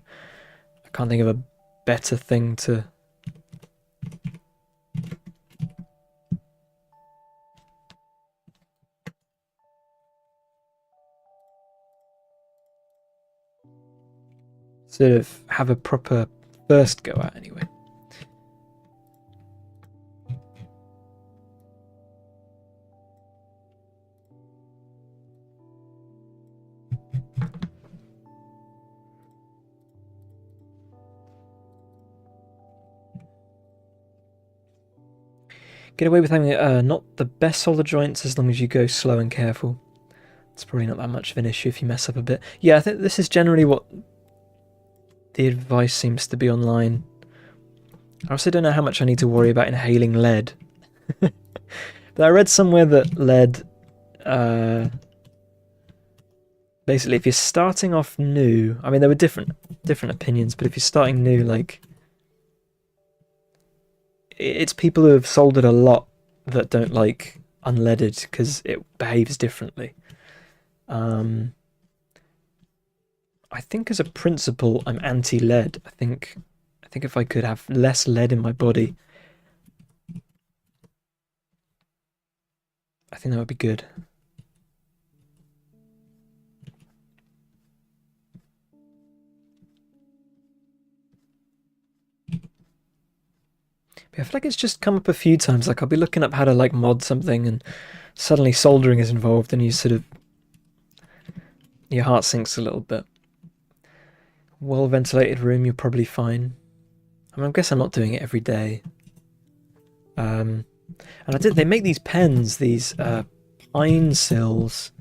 I can't think of a better thing to sort of have a proper first go at anyway. Get away with having not the best solder joints as long as you go slow and careful. It's probably not that much of an issue if you mess up a bit. Yeah, I think this is generally what the advice seems to be online. I also don't know how much I need to worry about inhaling lead. But I read somewhere that lead... basically, if you're starting off new... I mean, there were different opinions, but if you're starting new, it's people who have soldered a lot that don't like unleaded because it behaves differently. I think as a principle, I'm anti-lead. I think if I could have less lead in my body, I think that would be good. I feel like it's just come up a few times. Like I'll be looking up how to like mod something, and suddenly soldering is involved, and you sort of your heart sinks a little bit. Well ventilated room, you're probably fine. I mean, I guess I'm not doing it every day. And they make these pens, these pine sills.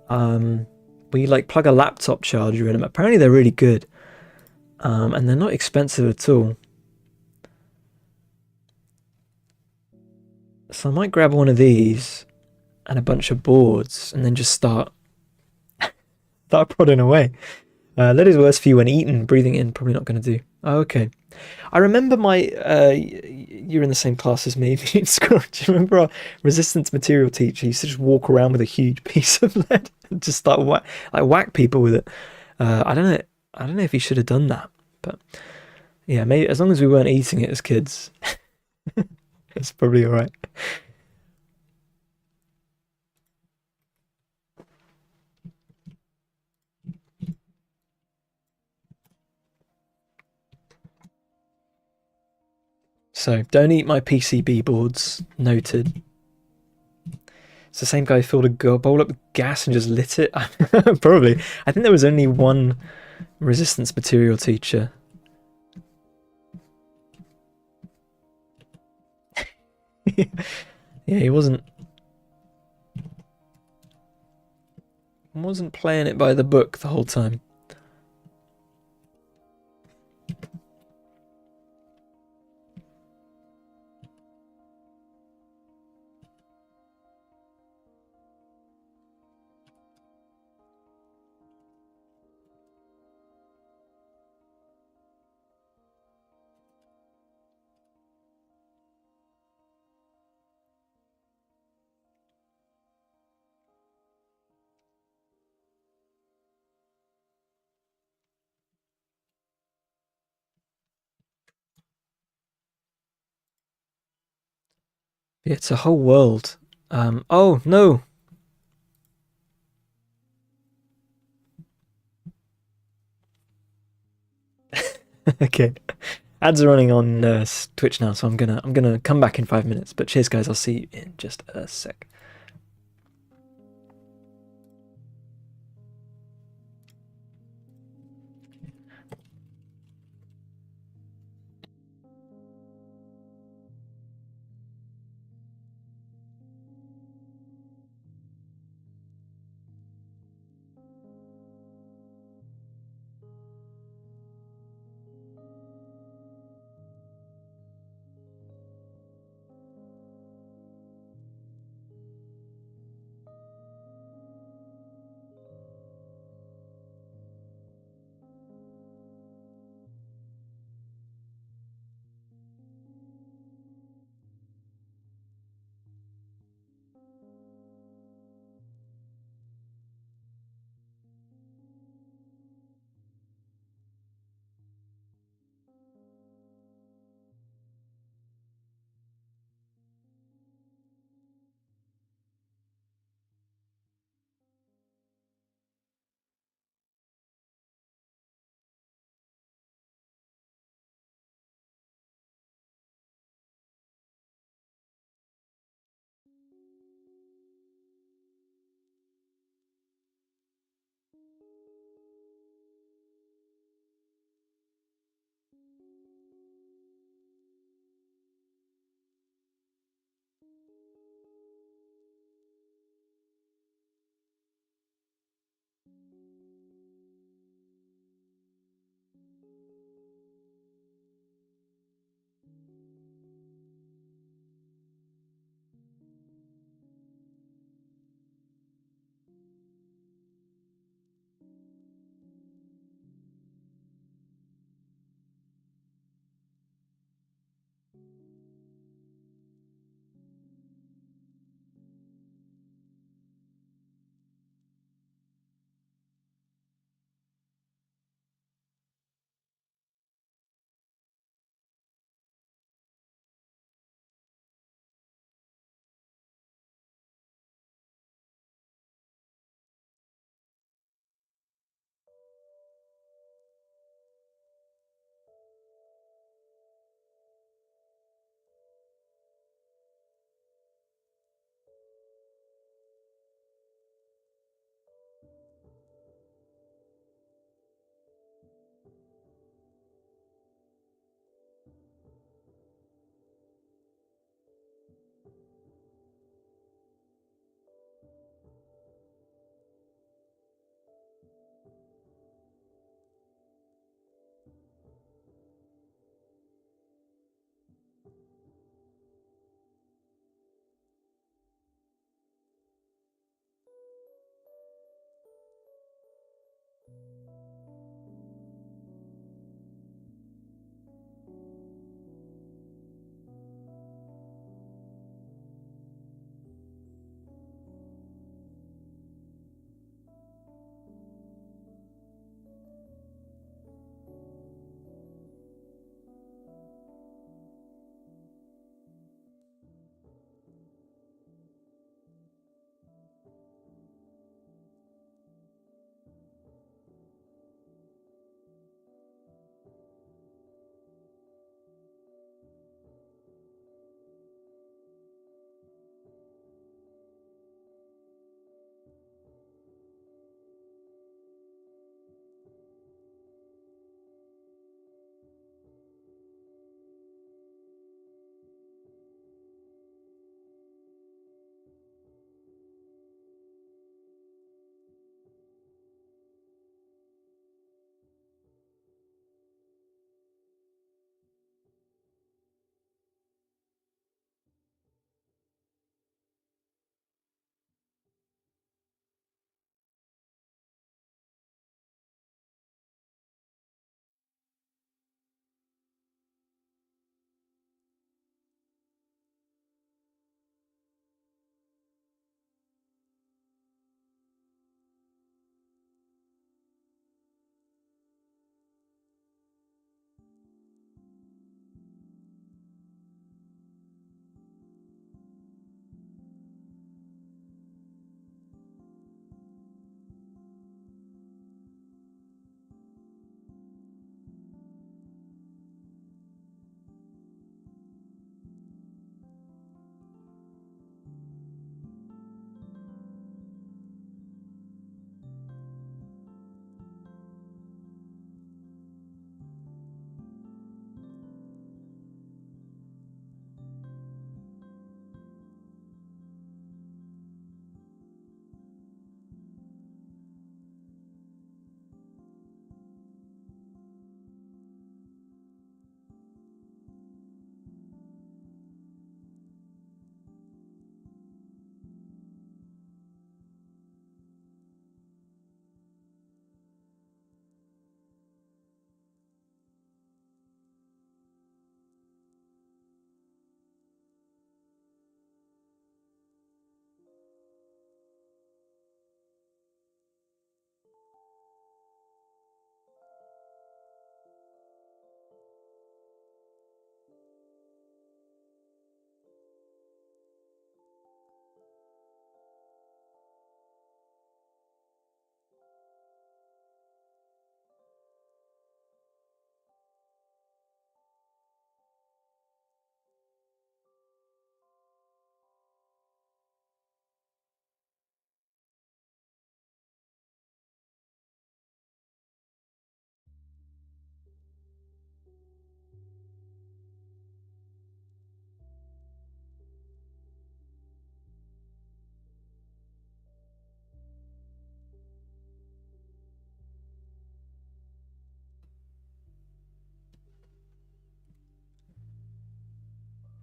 Where you like plug a laptop charger in them. Apparently they're really good. And they're not expensive at all. So I might grab one of these and a bunch of boards and then just start prodding away. That is worse for you when eaten. Breathing in, probably not going to do. Oh, okay. I remember you're in the same class as me in school. Do you remember our resistance material teacher used to just walk around with a huge piece of lead and just start whack people with it? I don't know if he should have done that, but yeah, maybe as long as we weren't eating it as kids, it's probably all right. So don't eat my PCB boards. Noted. It's the same guy who filled a bowl up with gas and just lit it. Probably. I think there was only one resistance material teacher. Yeah, he wasn't playing it by the book the whole time. Yeah, it's a whole world. Oh no. Okay. Ads are running on Twitch now, so I'm gonna come back in 5 minutes. But cheers, guys. I'll see you in just a sec.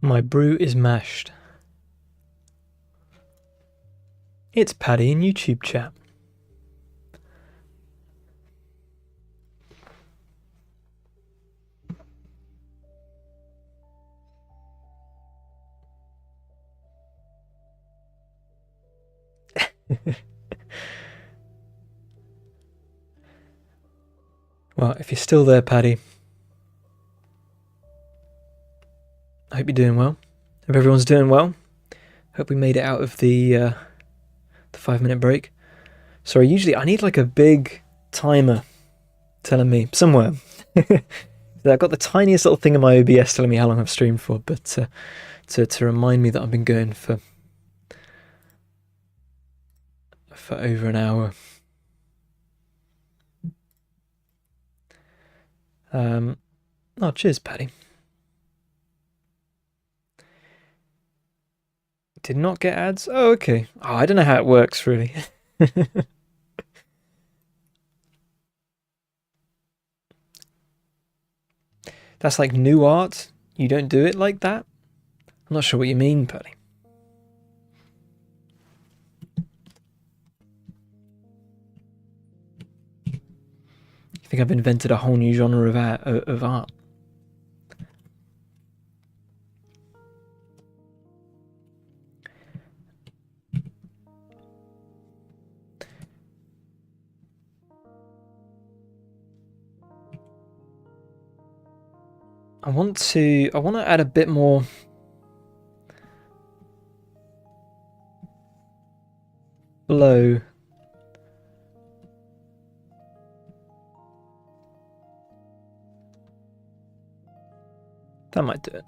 My brew is mashed. It's Paddy in YouTube chat. Well, if you're still there, Paddy, I hope you're doing well. Hope everyone's doing well. Hope we made it out of the 5-minute break. Sorry, usually I need like a big timer telling me somewhere. I've got the tiniest little thing in my OBS telling me how long I've streamed for, but to remind me that I've been going for over an hour. Oh, cheers, Paddy. Did not get ads? Oh, okay. Oh, I don't know how it works, really. That's like new art? You don't do it like that? I'm not sure what you mean, Paddy. You think I've invented a whole new genre of art? I want to add a bit more flow. That might do it.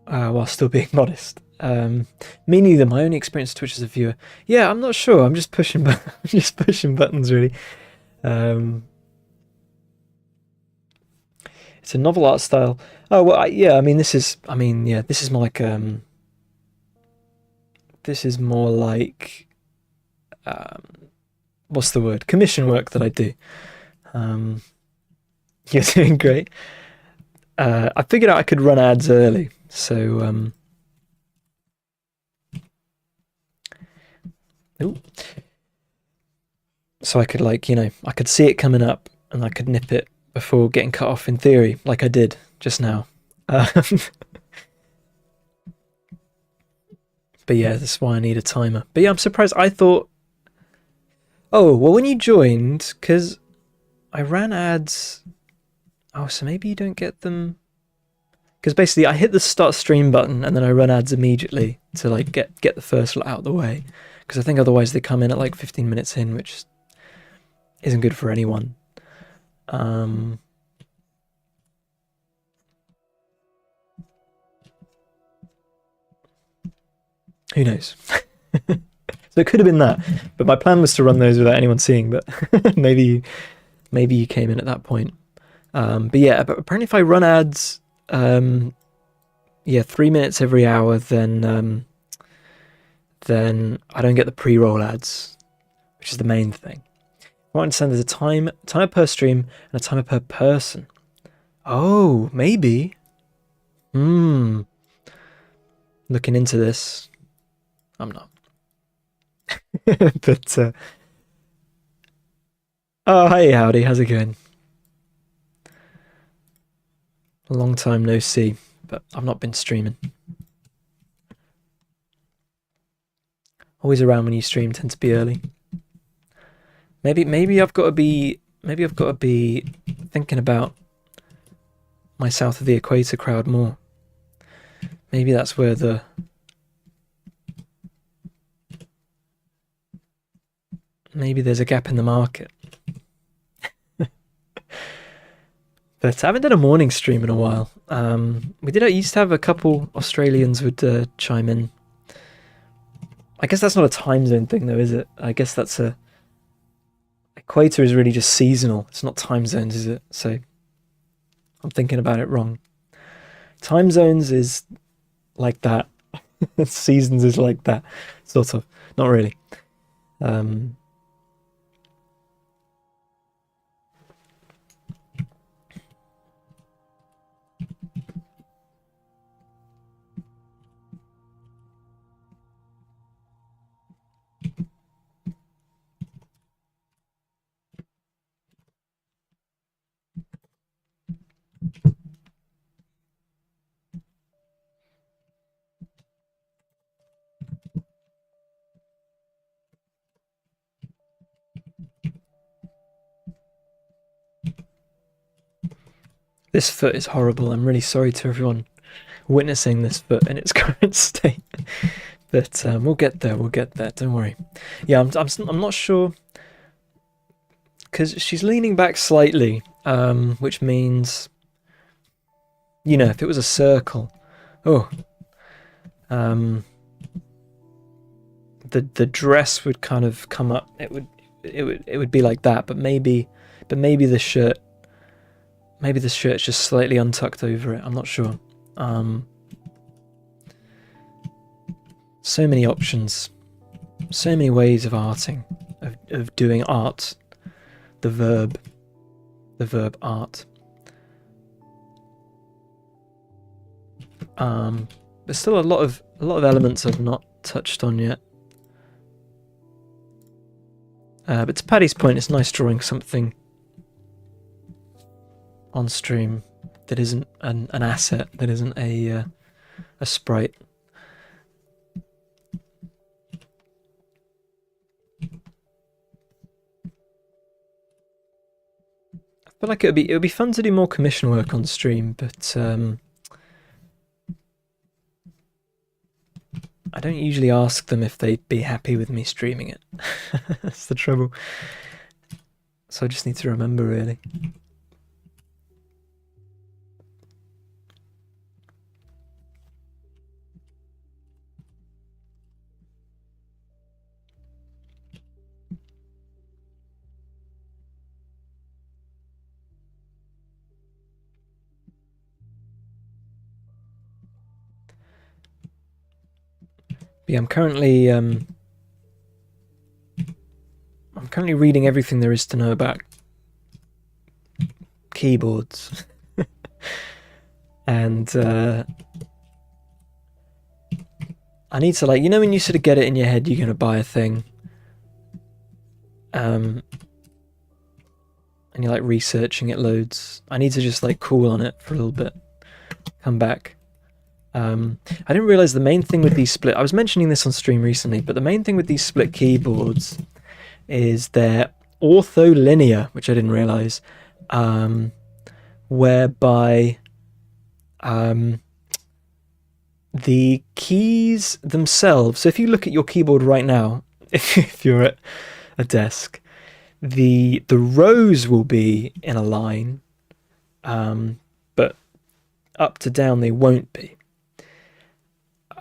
While still being modest. Me neither. My only experience of Twitch as a viewer. Yeah, I'm not sure. I'm just pushing just pushing buttons, really. It's a novel art style. Oh well, this is more like what's the word? Commission work that I do. You're doing great. I figured out I could run ads early, so so I could I could see it coming up and I could nip it before getting cut off in theory, like I did just now. But yeah, that's why I need a timer. But yeah, I'm surprised. I thought, oh, well, when you joined, because I ran ads. Oh, so maybe you don't get them. Because basically, I hit the start stream button and then I run ads immediately to like get the first lot out of the way. Because I think otherwise they come in at like 15 minutes in, which isn't good for anyone. Who knows? So it could have been that, but my plan was to run those without anyone seeing. But maybe you came in at that point. But yeah, but apparently if I run ads, 3 minutes every hour, then I don't get the pre-roll ads, which is the main thing. I understand there's a timer per stream and a timer per person. Oh, maybe. Looking into this. I'm not. But oh, hey, howdy, how's it going? A long time no see, but I've not been streaming. Always around when you stream, tend to be early. Maybe I've got to be thinking about my south of the equator crowd more. Maybe that's where maybe there's a gap in the market. But I haven't done a morning stream in a while. We used to have a couple Australians would chime in. I guess that's not a time zone thing though, is it? I guess that's equator is really just seasonal. It's not time zones, is it? So I'm thinking about it wrong. Time zones is like that. Seasons is like that, sort of. Not really. This foot is horrible. I'm really sorry to everyone witnessing this foot in its current state. But we'll get there. We'll get there. Don't worry. Yeah, I'm not sure, because she's leaning back slightly, which means, you know, if it was a circle, the dress would kind of come up. It would be like that. But maybe the shirt. Maybe the shirt's just slightly untucked over it. I'm not sure. So many options. So many ways of arting. Of doing art. The verb art. There's still a lot of elements I've not touched on yet. But to Paddy's point, it's nice drawing something on stream that isn't an asset, that isn't a sprite. I feel like it would be fun to do more commission work on stream, but I don't usually ask them if they'd be happy with me streaming it. That's the trouble. So I just need to remember, really. Yeah, I'm currently reading everything there is to know about keyboards, and I need to, like, you know, when you sort of get it in your head you're gonna buy a thing, and you're like researching it loads. I need to just like cool on it for a little bit, come back. I didn't realize the main thing with these split, I was mentioning this on stream recently, but the main thing with these split keyboards is they're ortholinear, which I didn't realize, whereby the keys themselves, so if you look at your keyboard right now, if you're at a desk, the rows will be in a line, but up to down they won't be.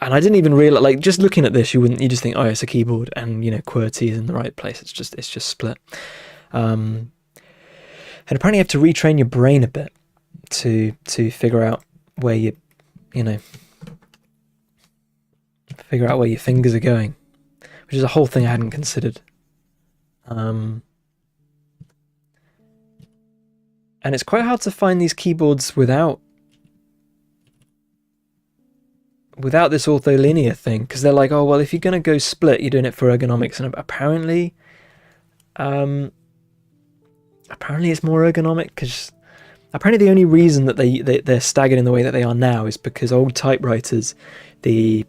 And I didn't even realize, like, just looking at this, you just think, oh, it's a keyboard, and, you know, QWERTY is in the right place. It's just split. And apparently you have to retrain your brain a bit to figure out where figure out where your fingers are going, which is a whole thing I hadn't considered. And it's quite hard to find these keyboards without this ortholinear thing, because they're like, oh, well, if you're going to go split, you're doing it for ergonomics, and apparently it's more ergonomic, because apparently the only reason that they're staggered in the way that they are now is because old typewriters, the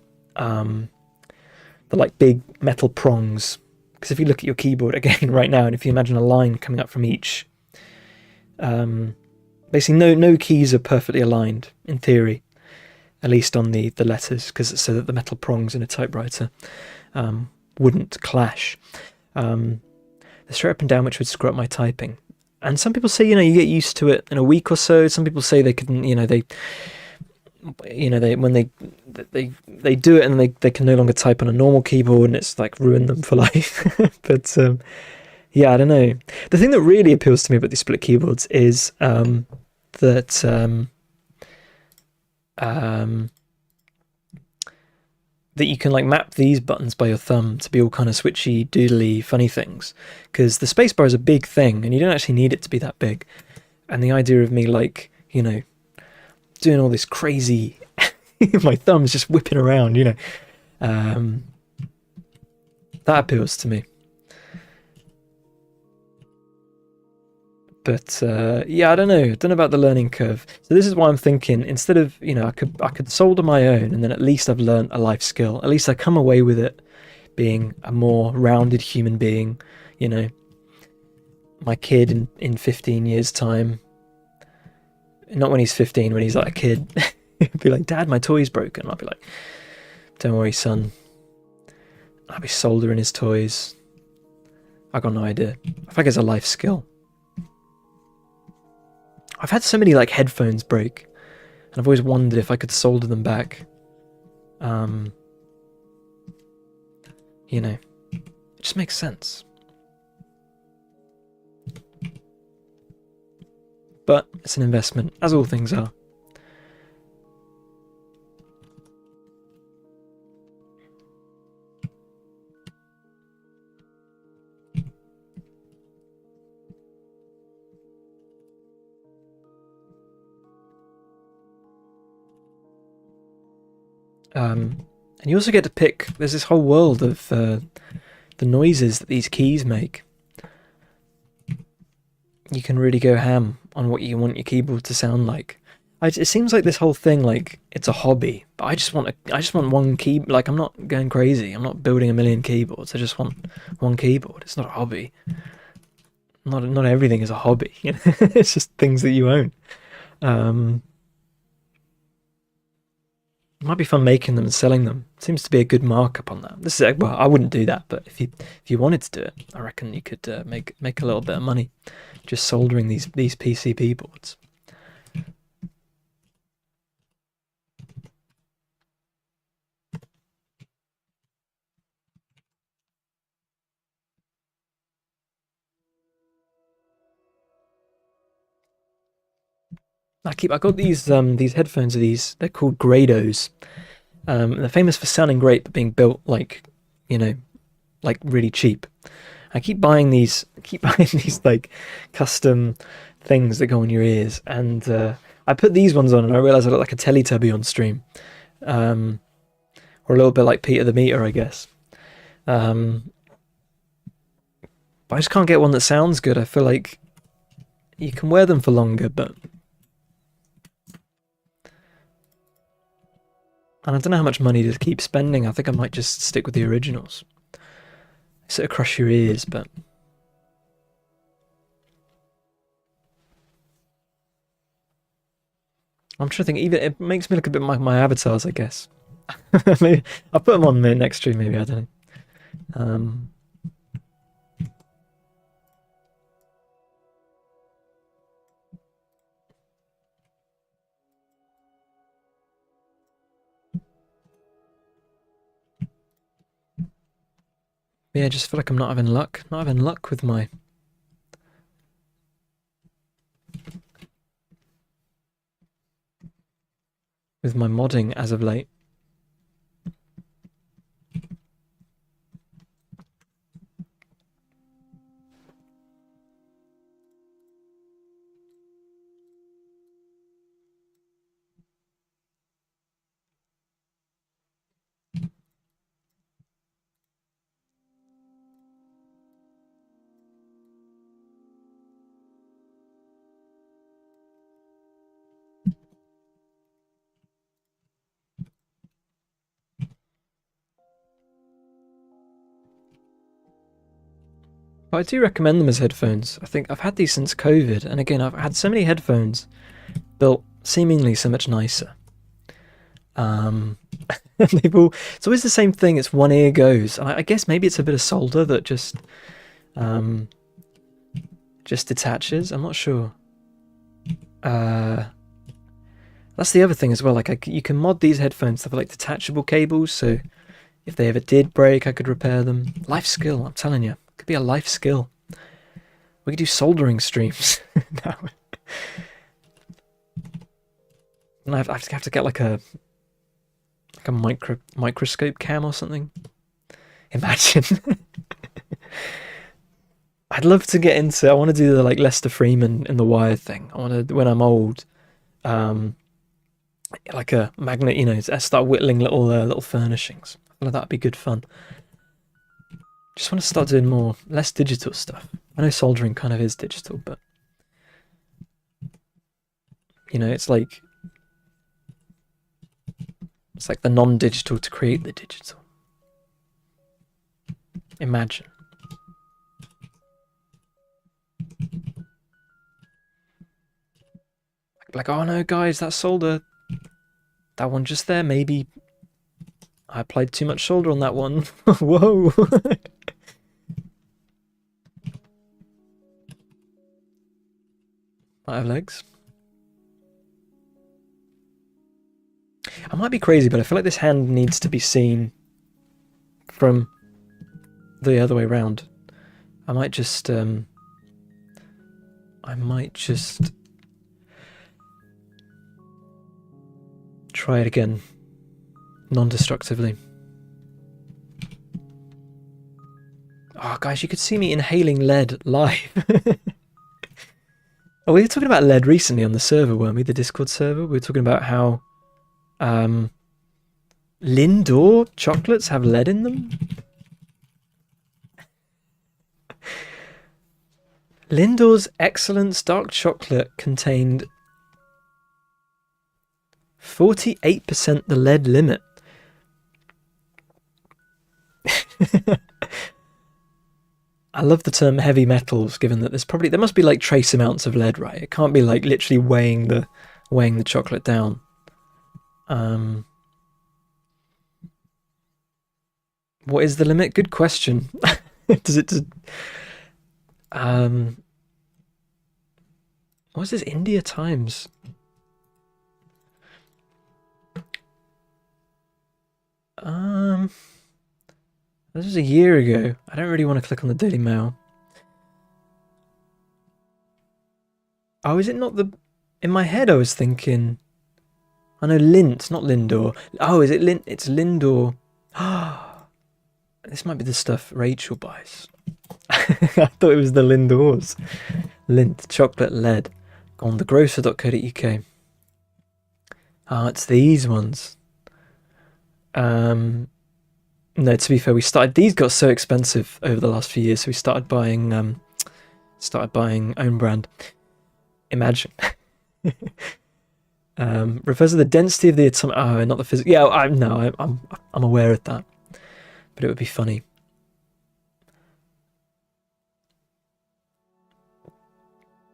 like big metal prongs, because if you look at your keyboard again right now, and if you imagine a line coming up from each, basically no keys are perfectly aligned in theory, at least on the letters, because so that the metal prongs in a typewriter wouldn't clash. They're straight up and down, which would screw up my typing. And some people say, you know, you get used to it in a week or so. Some people say they can, you know, when they do it and they can no longer type on a normal keyboard, and it's like ruined them for life. But yeah, I don't know. The thing that really appeals to me about these split keyboards is that you can like map these buttons by your thumb to be all kind of switchy, doodly, funny things. Because the spacebar is a big thing, and you don't actually need it to be that big. And the idea of me, like, you know, doing all this crazy, my thumb's just whipping around, you know, that appeals to me. But yeah, I don't know about the learning curve. So this is why I'm thinking, instead of, you know, I could solder my own, and then at least I've learned a life skill. At least I come away with it being a more rounded human being. You know, my kid in 15 years time Not when he's 15, when he's like a kid. He'd be like, Dad, my toy's broken. I'll be like, don't worry, son. I'll be soldering his toys. I got no idea. I feel like it's a life skill. I've had so many like headphones break, and I've always wondered if I could solder them back. You know, it just makes sense. But it's an investment, as all things are. And you also get to pick, there's this whole world of the noises that these keys make. You can really go ham on what you want your keyboard to sound like. It seems like this whole thing, like, it's a hobby, but I just want one key. Like, I'm not going crazy. I'm not building a million keyboards. I just want one keyboard. It's not a hobby. Not everything is a hobby. You know? It's just things that you own. It might be fun making them and selling them. Seems to be a good markup on that. This is, well, I wouldn't do that, but if you wanted to do it, I reckon you could make a little bit of money just soldering these PCB boards. I got these headphones. They're called Grados. They're famous for sounding great, but being built like, you know, like really cheap. I keep buying these like custom things that go on your ears, and I put these ones on, and I realized I look like a Teletubby on stream, or a little bit like Peter the Meter, I guess. But I just can't get one that sounds good. I feel like you can wear them for longer, but. And I don't know how much money to keep spending. I think I might just stick with the originals. They sort of crush your ears, but... I'm trying to think, even it makes me look a bit like my avatars, I guess. Maybe I'll put them on next stream, maybe, I don't know. Yeah, I just feel like I'm not having luck. Not having luck with my... modding as of late. But I do recommend them as headphones. I think I've had these since COVID, and again, I've had so many headphones built seemingly so much nicer. It's always the same thing. It's one ear goes, and I guess maybe it's a bit of solder that just detaches. I'm not sure. That's the other thing as well. Like you can mod these headphones to have like detachable cables, so if they ever did break, I could repair them. Life skill, I'm telling you, it could be a life skill. We could do soldering streams. And I have to get like a microscope cam or something. Imagine. I'd love to get into. I want to do the like Lester Freeman in The Wire thing. I want to, when I'm old, like a magnet, you know, start whittling little furnishings. I feel like that'd be good fun. Just want to start doing less digital stuff. I know soldering kind of is digital, but you know, it's like the non-digital to create the digital. Imagine. I Like, oh no, guys, that solder, that one just there, maybe I applied too much solder on that one. Whoa. Might have legs. I might be crazy, but I feel like this hand needs to be seen from the other way around. I might just try it again, non-destructively. Oh, guys, you could see me inhaling lead live. Oh, we were talking about lead recently on the server, weren't we? The Discord server. We were talking about how Lindor chocolates have lead in them. Lindor's Excellence dark chocolate contained 48% the lead limit. I love the term heavy metals, given that there must be like trace amounts of lead, right? It can't be like literally weighing the chocolate down. What is the limit? Good question. Does it what's this India Times? This was a year ago. I don't really want to click on the Daily Mail. Oh, is it not the... In my head I was thinking... I know Lindt, not Lindor. Oh, is it Lindt? It's Lindor. This might be the stuff Rachel buys. I thought it was the Lindors. Lindt, chocolate, lead. On thegrocer.co.uk. Ah, it's these ones. No, to be fair, these got so expensive over the last few years, so we started buying own brand. Imagine. Refers to the density of the atomic. Oh, not the physics. Yeah, I'm aware of that, but it would be funny.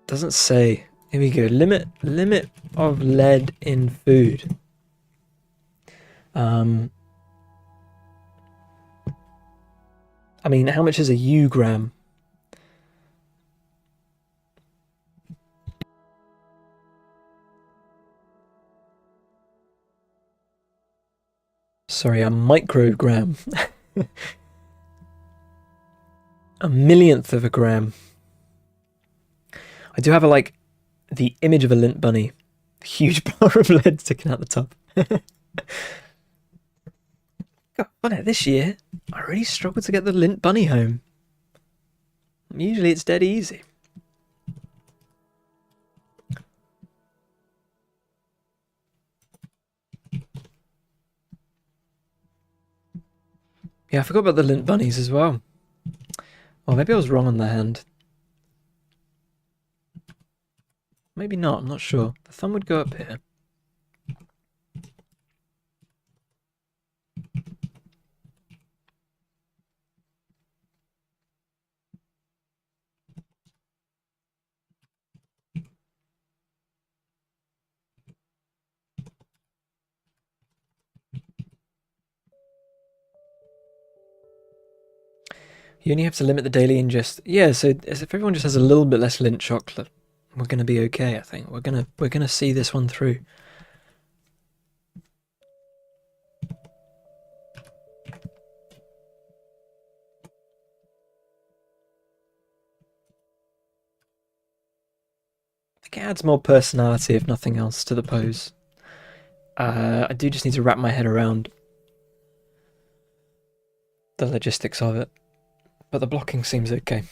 Doesn't say. Here we go. Limit of lead in food. I mean, how much is a u-gram? Sorry, a microgram. A millionth of a gram. I do have the image of a Lindt bunny. A huge bar of lead sticking out the top. God, this year, I really struggled to get the Lindt bunny home. Usually it's dead easy. Yeah, I forgot about the Lindt bunnies as well. Well, maybe I was wrong on the hand. Maybe not, I'm not sure. The thumb would go up here. You only have to limit the daily ingest. Yeah, so as if everyone just has a little bit less Lindt chocolate, we're gonna be okay, I think. We're gonna see this one through. I think it adds more personality, if nothing else, to the pose. I do just need to wrap my head around the logistics of it. But the blocking seems okay.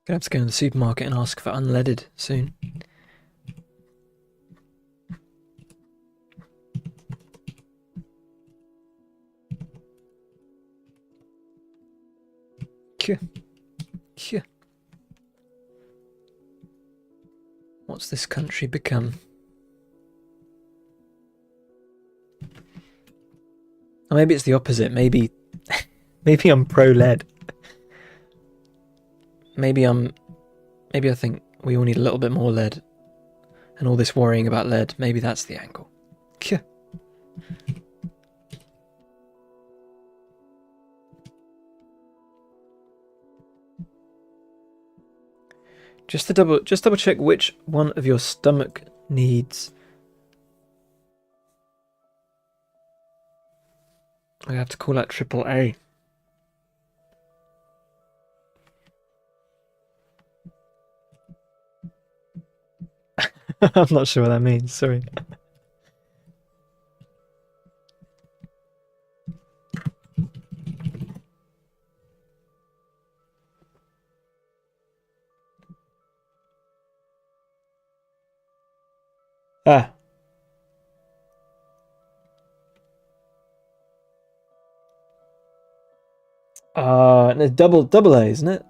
Gonna have to go in the supermarket and ask for unleaded soon. What's this country become? Or maybe it's the opposite. Maybe I'm pro-lead. Maybe I think we all need a little bit more lead. And all this worrying about lead, maybe that's the angle. Kyah. Just double check which one of your stomach needs. I have to call that AAA. I'm not sure what that means, sorry. Ah. And it's double A, isn't it?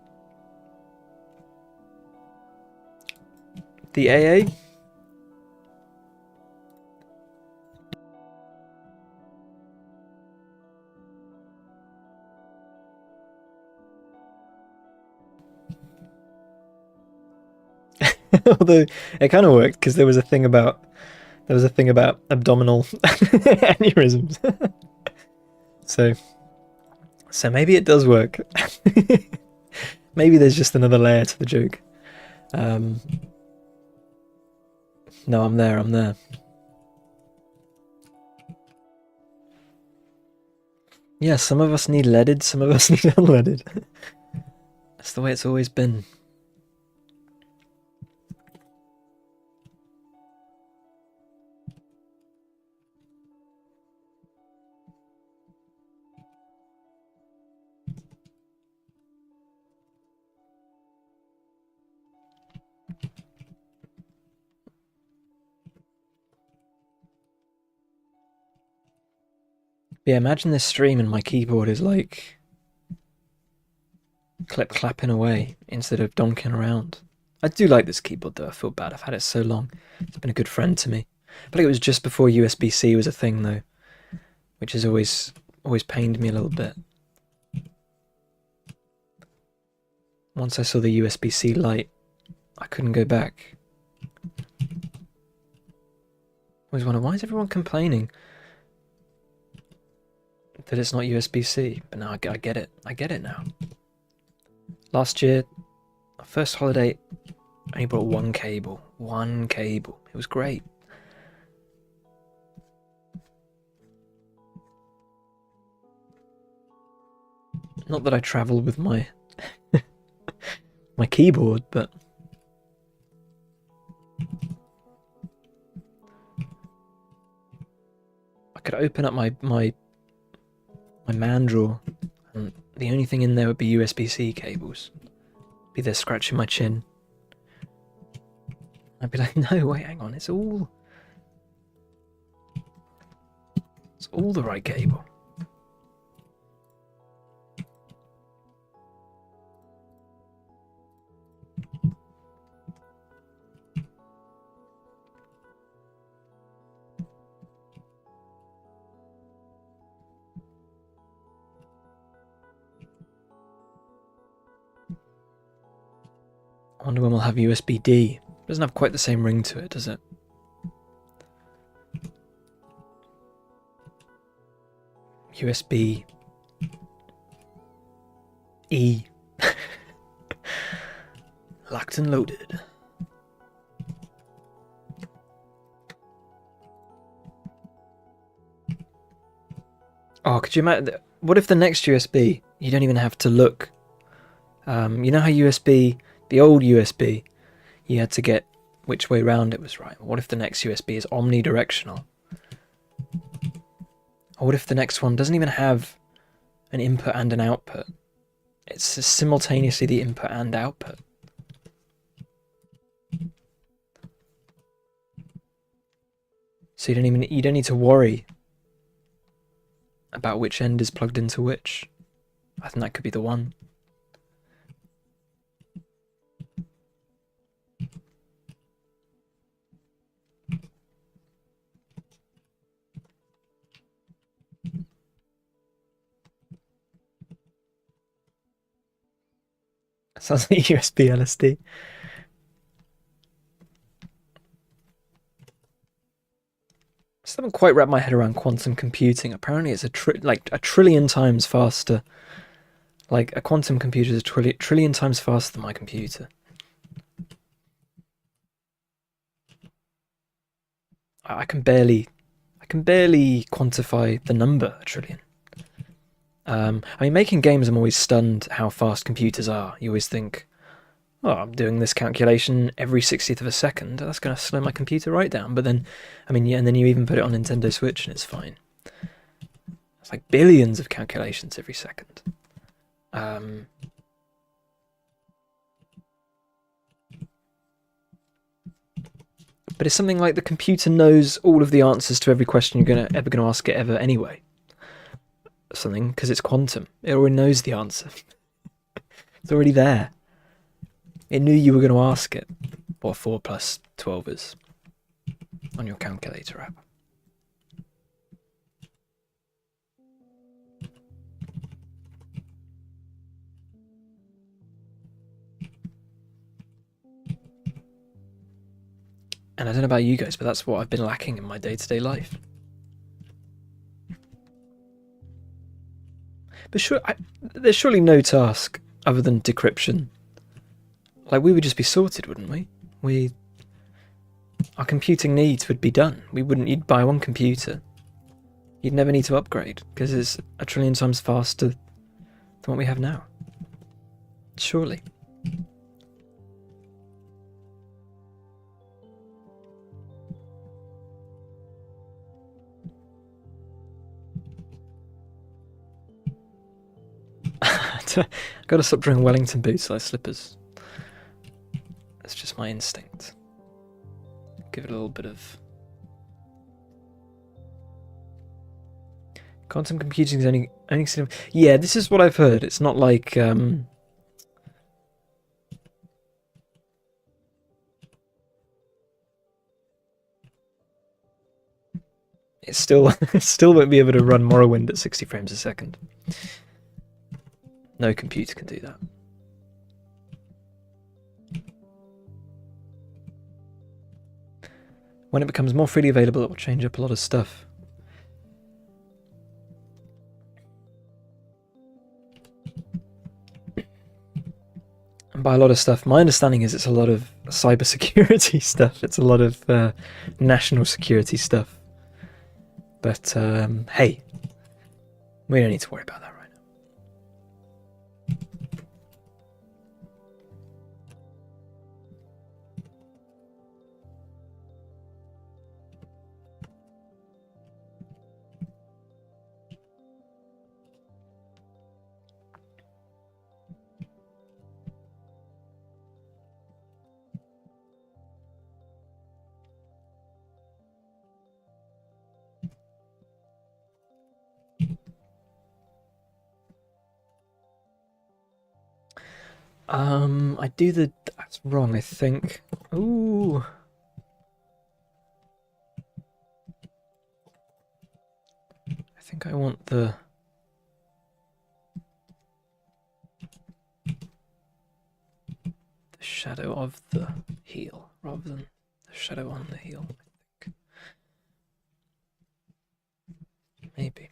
The AA? Although it kind of worked because there was a thing about abdominal aneurysms. So maybe it does work. Maybe there's just another layer to the joke. No, I'm there. Yeah, some of us need leaded, some of us need unleaded. That's the way it's always been. Yeah, imagine this stream and my keyboard is like clapping away instead of donking around. I do like this keyboard though, I feel bad. I've had it so long. It's been a good friend to me. But it was just before USB-C was a thing though, which has always pained me a little bit. Once I saw the USB-C light, I couldn't go back. Always wonder, why is everyone complaining that it's not USB-C? But now I get it. I get it now. Last year, our first holiday, I only brought one cable. One cable. It was great. Not that I travel with my my keyboard, but I could open up my man drawer and the only thing in there would be USB-C cables. Be there scratching my chin. I'd be like, no, wait, hang on, it's all the right cable. I wonder when we'll have USB-D. It doesn't have quite the same ring to it, does it? USB E. Locked and loaded. Oh, could you imagine? What if the next USB, you don't even have to look? You know how USB, the old USB, you had to get which way round it was right. What if the next USB is omnidirectional? Or what if the next one doesn't even have an input and an output? It's simultaneously the input and output. So you don't need to worry about which end is plugged into which. I think that could be the one. Sounds like USB LSD. I still haven't quite wrapped my head around quantum computing. Apparently, it's like a trillion times faster. Like a quantum computer is a trillion times faster than my computer. I can barely quantify the number a trillion. I mean, making games, I'm always stunned how fast computers are. You always think, oh, I'm doing this calculation every 60th of a second. That's going to slow my computer right down. But then, I mean, yeah, and then you even put it on Nintendo Switch and it's fine. It's like billions of calculations every second. But it's something like the computer knows all of the answers to every question you're ever going to ask it ever anyway. Something, because it's quantum. It already knows the answer. It's already there. It knew you were going to ask it what 4 plus 12 is on your calculator app. And I don't know about you guys, but that's what I've been lacking in my day-to-day life. But there's surely no task other than decryption. Like, we would just be sorted, wouldn't we? Our computing needs would be done. You'd buy one computer. You'd never need to upgrade, because it's a trillion times faster than what we have now. Surely. I've got to stop drawing Wellington boots like slippers. That's just my instinct. Give it a little bit of... Quantum computing is only yeah, this is what I've heard. It's not like... it still won't be able to run Morrowind at 60 frames a second. No computer can do that. When it becomes more freely available, it will change up a lot of stuff. And by a lot of stuff, my understanding is it's a lot of cybersecurity stuff. It's a lot of national security stuff. But hey, we don't need to worry about that right now. I do that's wrong, I think. Ooh. I think I want the shadow of the heel rather than the shadow on the heel, I think. Maybe.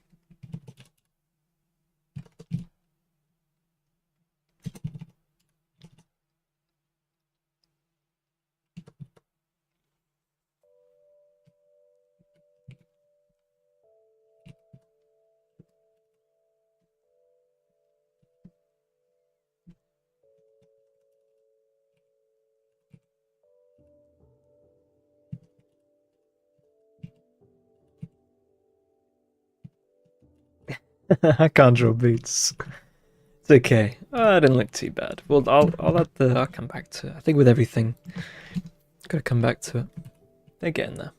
I can't draw boots. It's okay. I didn't look too bad. Well, I'll come back to it. I think with everything, gotta come back to it. They're getting there.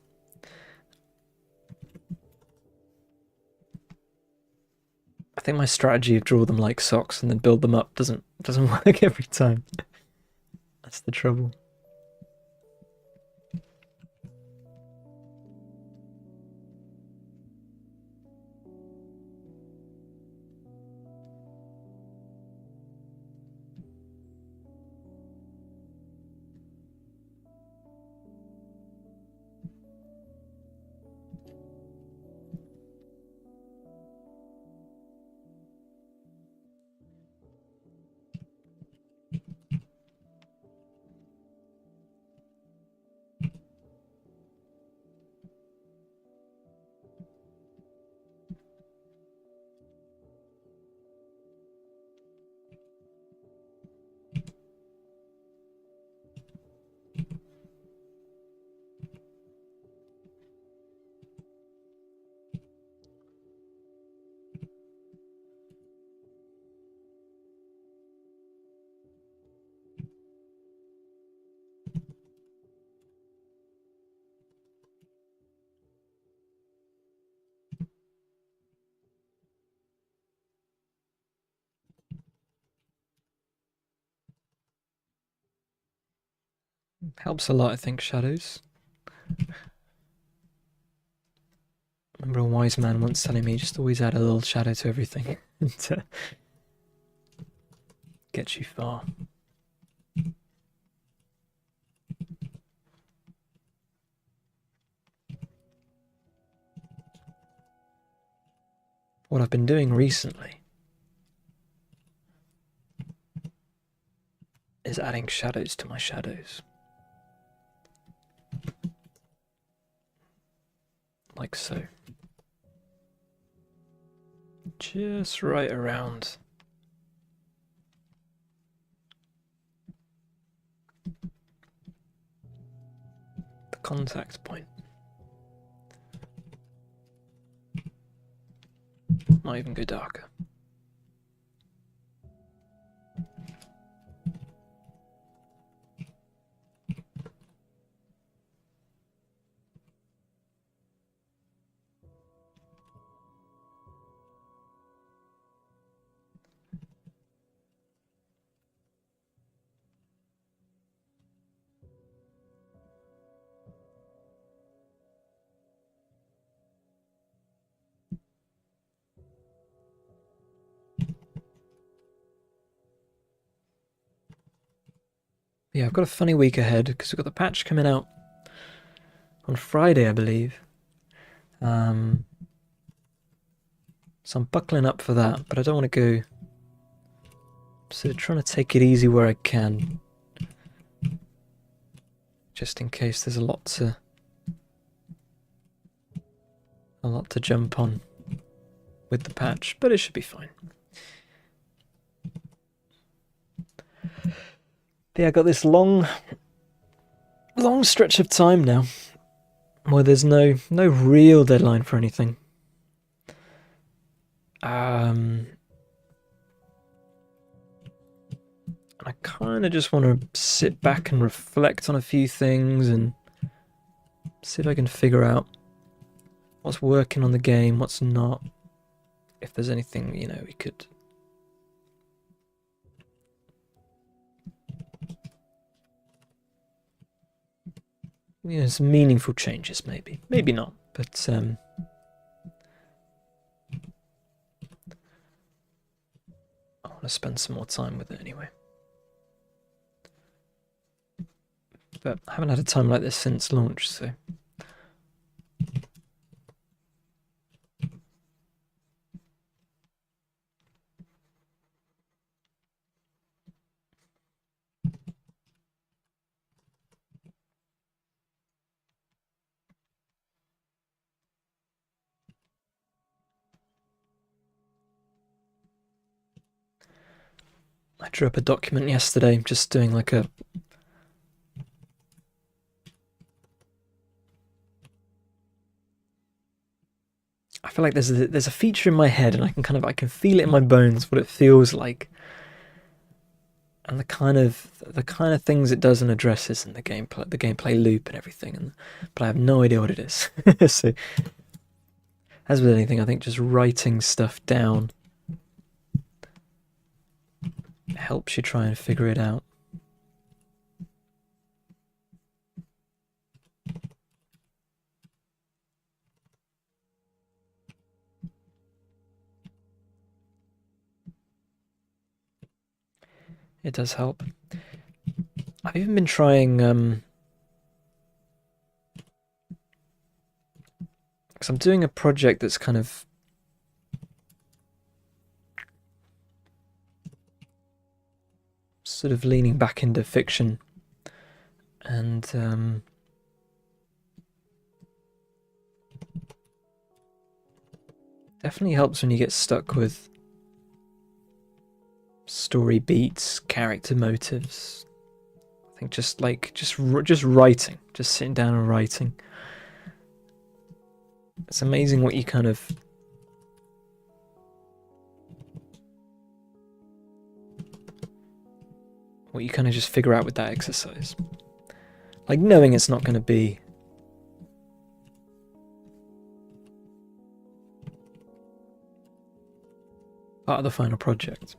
I think my strategy of draw them like socks and then build them up doesn't work every time. That's the trouble. Helps a lot, I think, shadows. I remember a wise man once telling me just always add a little shadow to everything to get you far. What I've been doing recently is adding shadows to my shadows. Like so. Just right around the contact point. Might even go darker. Yeah, I've got a funny week ahead because we've got the patch coming out on Friday, I believe. So I'm buckling up for that, but I don't want to go. So trying to take it easy where I can, just in case there's a lot to jump on with the patch, but it should be fine. Yeah, I got this long stretch of time now where there's no real deadline for anything. And I kind of just want to sit back and reflect on a few things and see if I can figure out what's working on the game, what's not. If there's anything, we could some meaningful changes, maybe not, but I want to spend some more time with it anyway. But I haven't had a time like this since launch, so I drew up a document yesterday, just doing like a I feel like there's a feature in my head, and I can feel it in my bones what it feels like, and the kind of things it does and addresses in the gameplay loop and everything, but I have no idea what it is. So, as with anything, I think just writing stuff down helps you try and figure it out. It does help. I've even been trying, because I'm doing a project that's kind of sort of leaning back into fiction, and definitely helps when you get stuck with story beats, character motives. I think just writing, just sitting down and writing. It's amazing what you kind of just figure out with that exercise. Like knowing it's not going to be part of the final project.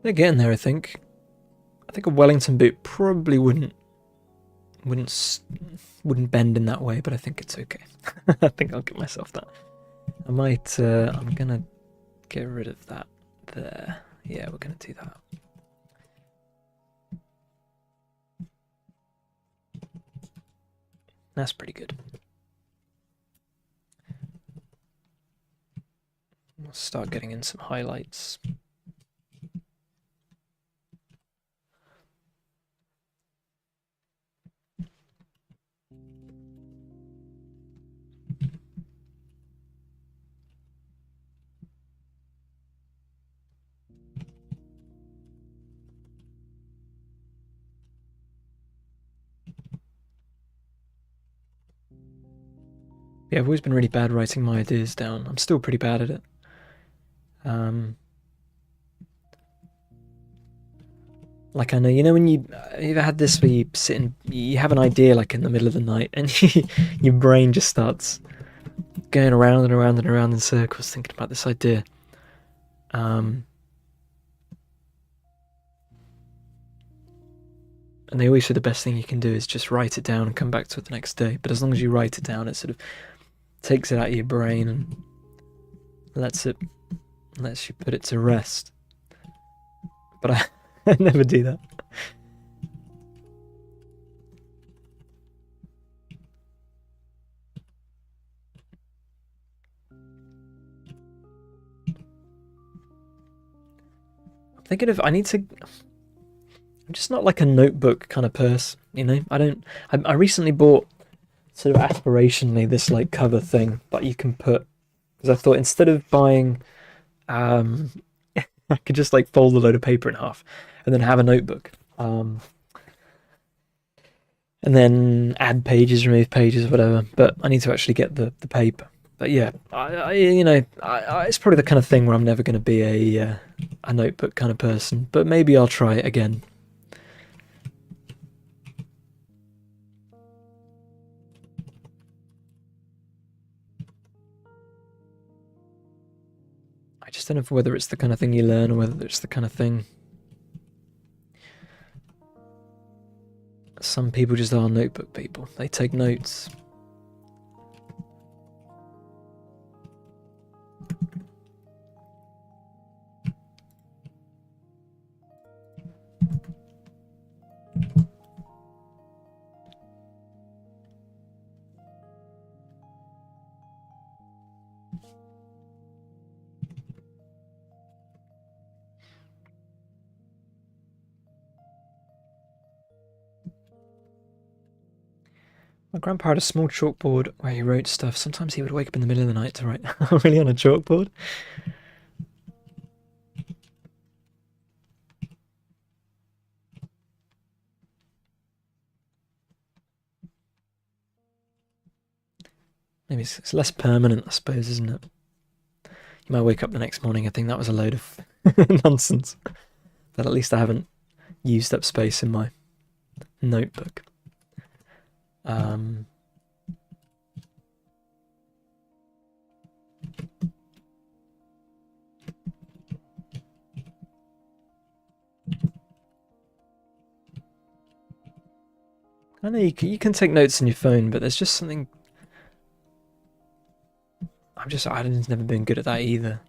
They're getting there, I think. I think a Wellington boot probably wouldn't bend in that way, but I think it's okay. I think I'll give myself that. I might. I'm gonna get rid of that there. Yeah, we're gonna do that. That's pretty good. We'll start getting in some highlights. Yeah, I've always been really bad writing my ideas down. I'm still pretty bad at it. Like I know, you know, when you ever had this where you sit and you have an idea like in the middle of the night, and your brain just starts going around and around and around in circles thinking about this idea. And they always say the best thing you can do is just write it down and come back to it the next day. But as long as you write it down, it sort of takes it out of your brain and lets you put it to rest. But I never do that. I'm thinking of, I'm just not like a notebook kind of person, you know? I recently bought sort of aspirationally this like cover thing that you can put, because I thought instead of buying, I could just like fold a load of paper in half and then have a notebook. And then add pages, remove pages, whatever. But I need to actually get the paper. But yeah, it's probably the kind of thing where I'm never going to be a notebook kind of person. But maybe I'll try it again. I just don't know whether it's the kind of thing you learn or whether it's the kind of thing. Some people just are notebook people. They take notes. My grandpa had a small chalkboard where he wrote stuff. Sometimes he would wake up in the middle of the night to write really on a chalkboard. Maybe it's less permanent, I suppose, isn't it? You might wake up the next morning and think that was a load of nonsense. But at least I haven't used up space in my notebook. I know you can take notes on your phone, but there's just something. I've just never been good at that either.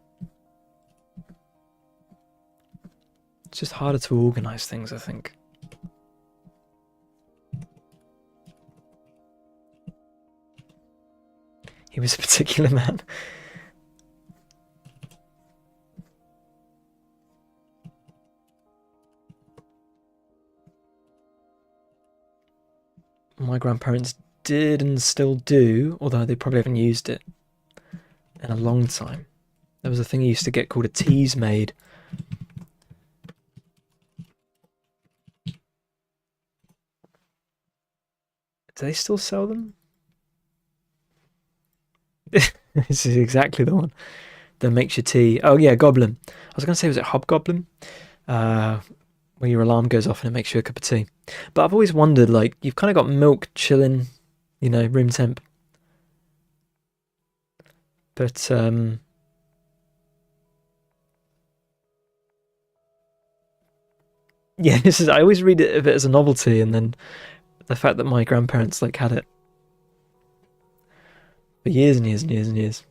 It's just harder to organise things, I think. He was a particular man. My grandparents did and still do, although they probably haven't used it in a long time. There was a thing you used to get called a Teasmade. Do they still sell them? This is exactly the one that makes your tea. Oh yeah, Goblin. I was going to say, was it Hobgoblin? Where your alarm goes off and it makes you a cup of tea. But I've always wondered, like, you've kind of got milk chilling, you know, room temp. But Yeah, this is. I always read it as a novelty, and then the fact that my grandparents like had it for years and years and years and years.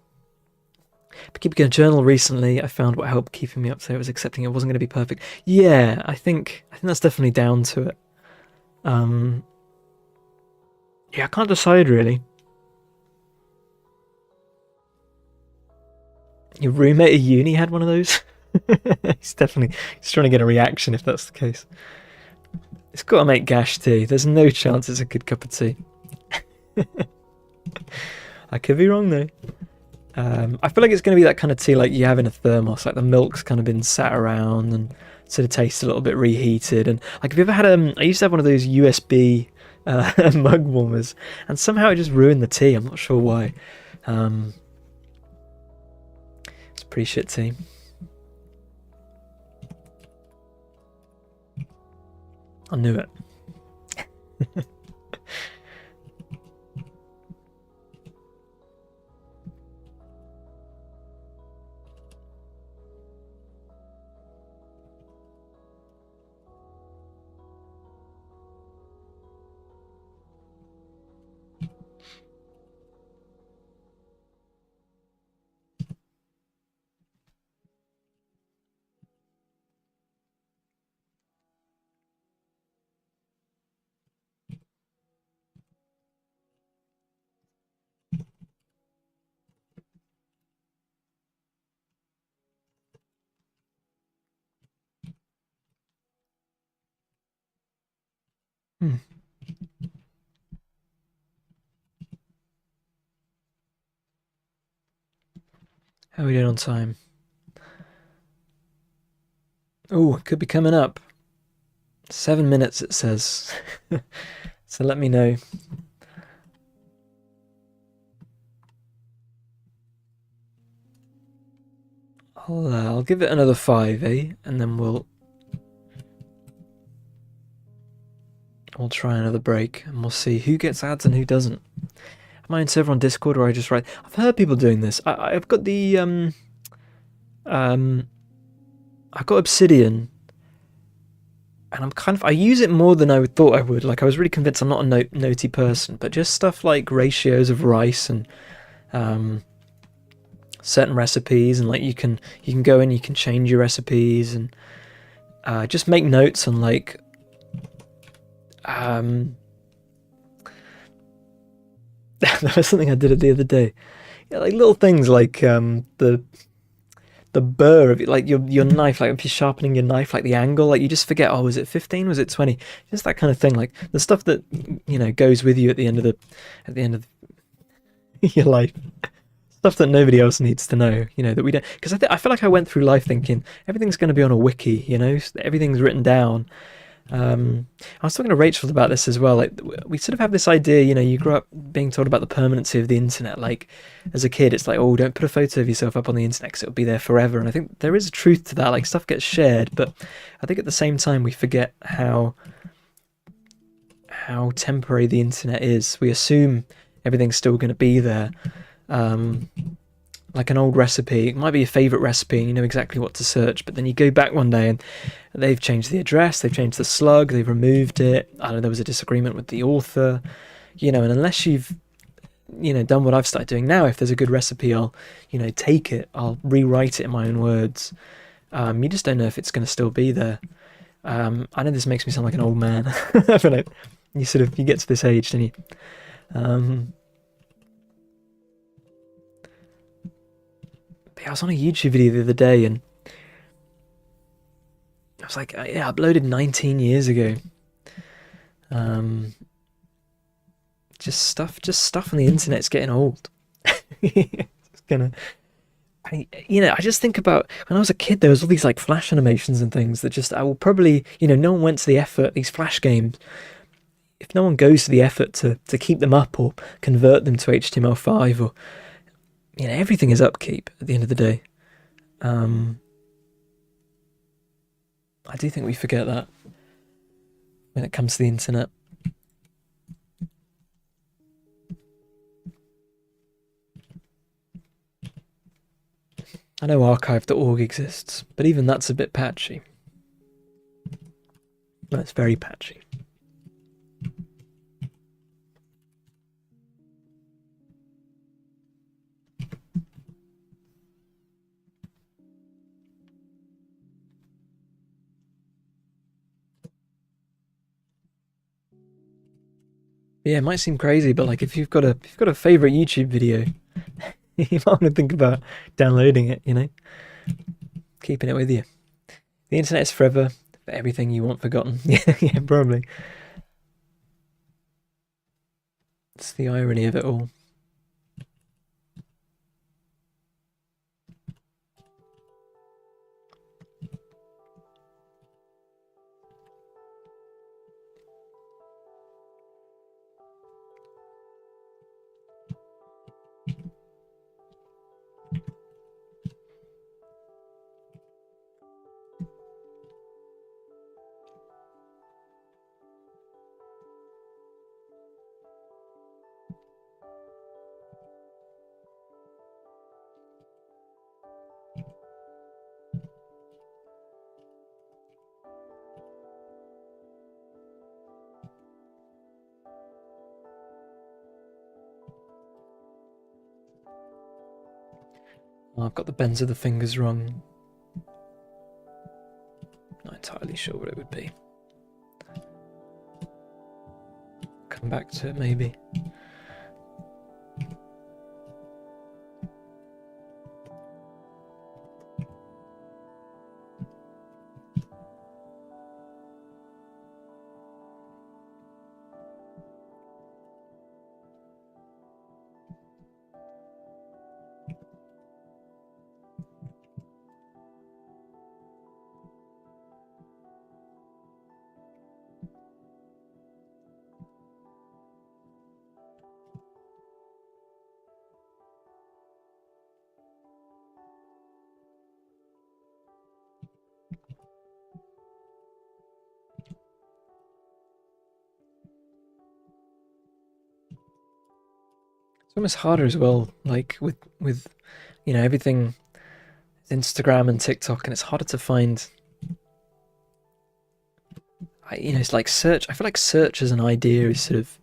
But keeping a journal recently, I found what helped keeping me up to it was accepting it wasn't going to be perfect. Yeah, I think that's definitely down to it. Um, yeah, I can't decide really. Your roommate at uni had one of those. He's trying to get a reaction if that's the case. It's got to make gash tea. There's no chance it's a good cup of tea. I could be wrong though. I feel like it's going to be that kind of tea like you have in a thermos, like the milk's kind of been sat around and sort of tastes a little bit reheated. And like, have you ever had I used to have one of those USB mug warmers, and somehow it just ruined the tea. I'm not sure why. It's pretty shit tea. I knew it. Hmm. How are we doing on time? Oh, it could be coming up. 7 minutes it says. So let me know. I'll give it another 5, eh? And then we'll try another break and we'll see who gets ads and who doesn't. Am I in server on Discord or I just write? I've heard people doing this. I've got the I've got Obsidian, and I use it more than I thought I would. Like I was really convinced I'm not a notey person, but just stuff like ratios of rice and certain recipes, and like you can go in, you can change your recipes, and just make notes on like that was something I did the other day. Yeah, like little things like the burr of it, like your knife, like if you're sharpening your knife, like the angle, like you just forget, oh, was it 15, was it 20? Just that kind of thing, like the stuff that goes with you at the end of your life. Stuff that nobody else needs to know, that we don't, because I feel like I went through life thinking everything's going to be on a wiki, everything's written down. I was talking to Rachel about this as well. Like we sort of have this idea, you grew up being told about the permanency of the internet. Like as a kid, it's like, oh, don't put a photo of yourself up on the internet because it'll be there forever. And I think there is a truth to that. Like stuff gets shared, but I think at the same time we forget how temporary the internet is. We assume everything's still going to be there. Like an old recipe, it might be your favourite recipe and you know exactly what to search, but then you go back one day and they've changed the address, they've changed the slug, they've removed it, I don't know, there was a disagreement with the author, and unless you've done what I've started doing now, if there's a good recipe, I'll take it, I'll rewrite it in my own words. You just don't know if it's going to still be there. I know this makes me sound like an old man, but you get to this age, don't you? I was on a YouTube video the other day and I was like, yeah, uploaded 19 years ago. Just stuff on the internet's getting old. It's gonna, I just think about when I was a kid, there was all these like flash animations and things that just, I will probably, no one went to the effort, these flash games, if no one goes to the effort to keep them up or convert them to HTML5 or, everything is upkeep at the end of the day. I do think we forget that when it comes to the internet. I know archive.org exists, but even that's a bit patchy. No, it's very patchy. Yeah, it might seem crazy, but like if you've got a favorite YouTube video, you might want to think about downloading it, you know? Keeping it with you. The internet is forever, for everything you want forgotten. Yeah, probably. It's the irony of it all. Oh, I've got the bends of the fingers wrong. Not entirely sure what it would be. Come back to it, maybe. It's almost harder as well, like with you know, everything, Instagram and TikTok, and it's harder to find. You know, it's like search. I feel like search as an idea is sort of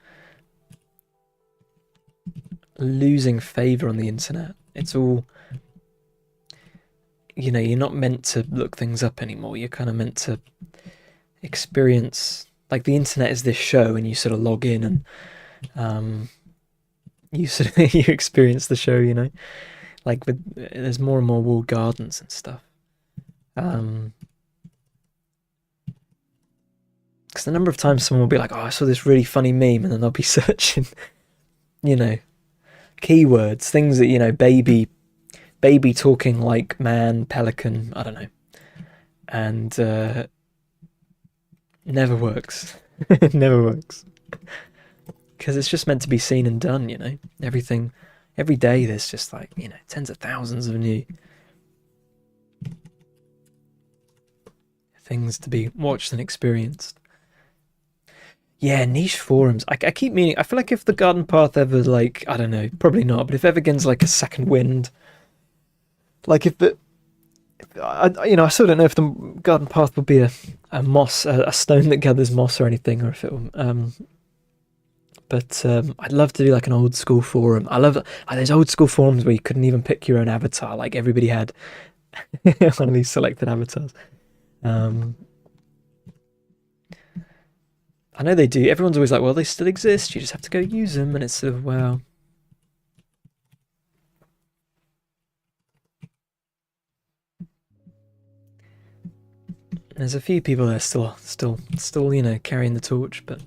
losing favor on the internet. It's all, you know, you're not meant to look things up anymore. You're kind of meant to experience. Like the internet is this show, and you sort of log in and you sort of you experience the show. You know, like there's more and more walled gardens and stuff. Because the number of times someone will be like, "Oh, I saw this really funny meme," and then they'll be searching, you know, keywords, things that, you know, baby talking like man, pelican, I don't know, and never works. It never works because it's just meant to be seen and done. You know, everything, every day there's just like, you know, tens of thousands of new things to be watched and experienced. Yeah, niche forums. I keep meaning. I feel like if the Garden Path ever, like, I don't know, probably not, but if ever gets like a second wind, like if the, you know, I still don't know if the Garden Path will be a moss, a stone that gathers moss or anything, or if it will. But I'd love to do like an old school forum. I love those old school forums where you couldn't even pick your own avatar. Like everybody had one of these selected avatars. I know they do. Everyone's always like, well, they still exist. You just have to go use them. And it's sort of, well. There's a few people that are still, you know, carrying the torch, but.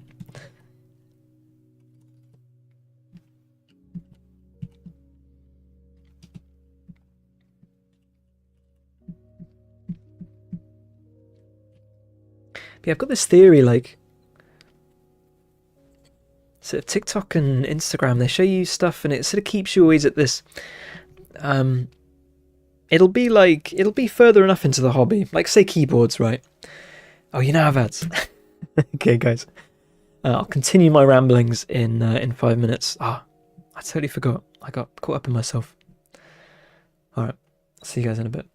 Yeah, I've got this theory, like, sort of TikTok and Instagram, they show you stuff and it sort of keeps you always at this, it'll be further enough into the hobby, like say keyboards, right? Oh, you now have ads. Okay, guys, I'll continue my ramblings in 5 minutes. I totally forgot, I got caught up in myself. All right, see you guys in a bit.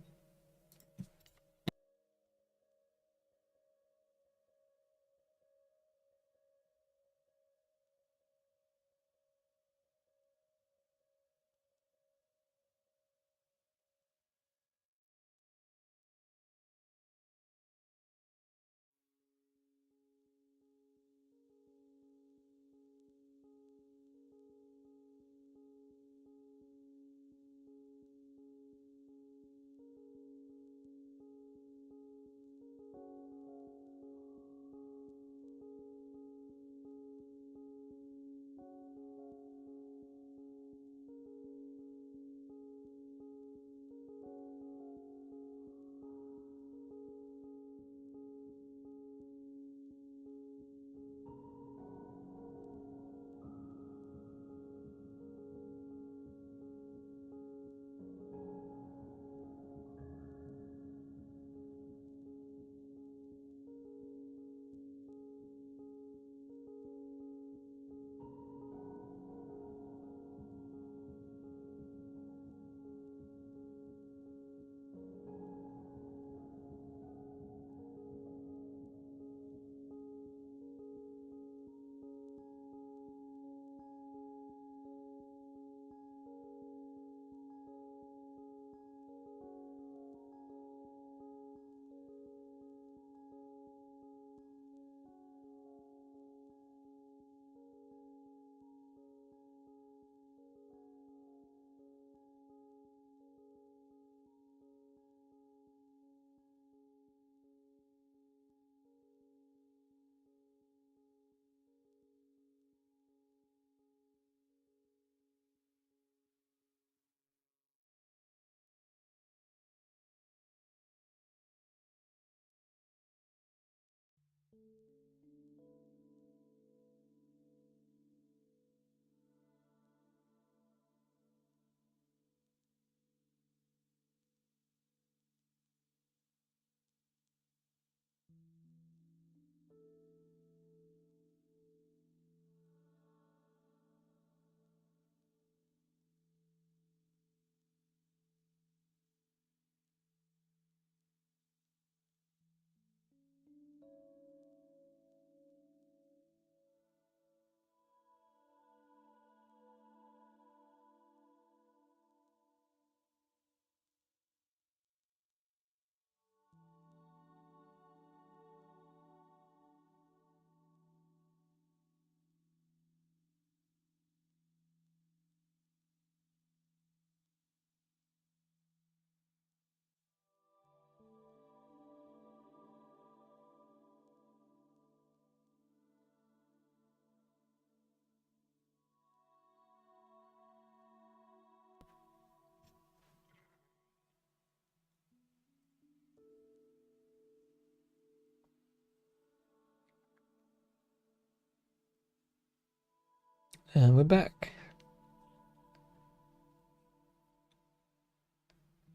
And we're back.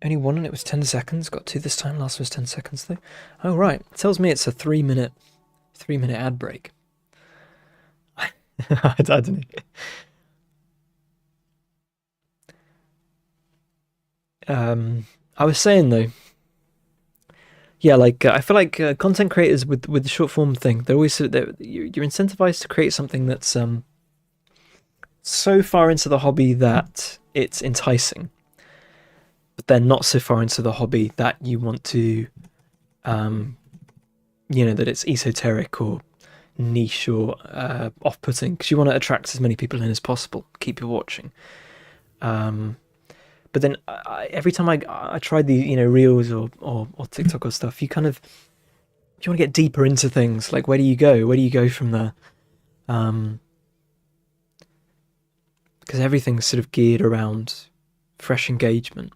Only one and it was 10 seconds. Got two this time. Last was 10 seconds though. Oh right. It tells me it's a 3-minute ad break. I don't know. I was saying though, yeah, like I feel like content creators with the short form thing, they're always you're incentivized to create something that's so far into the hobby that it's enticing, but then not so far into the hobby that you want to, that it's esoteric or niche or off-putting, because you want to attract as many people in as possible, keep you watching. But then every time I tried the reels or TikTok or stuff, you kind of, if you want to get deeper into things, like where do you go from there? Because everything's sort of geared around fresh engagement,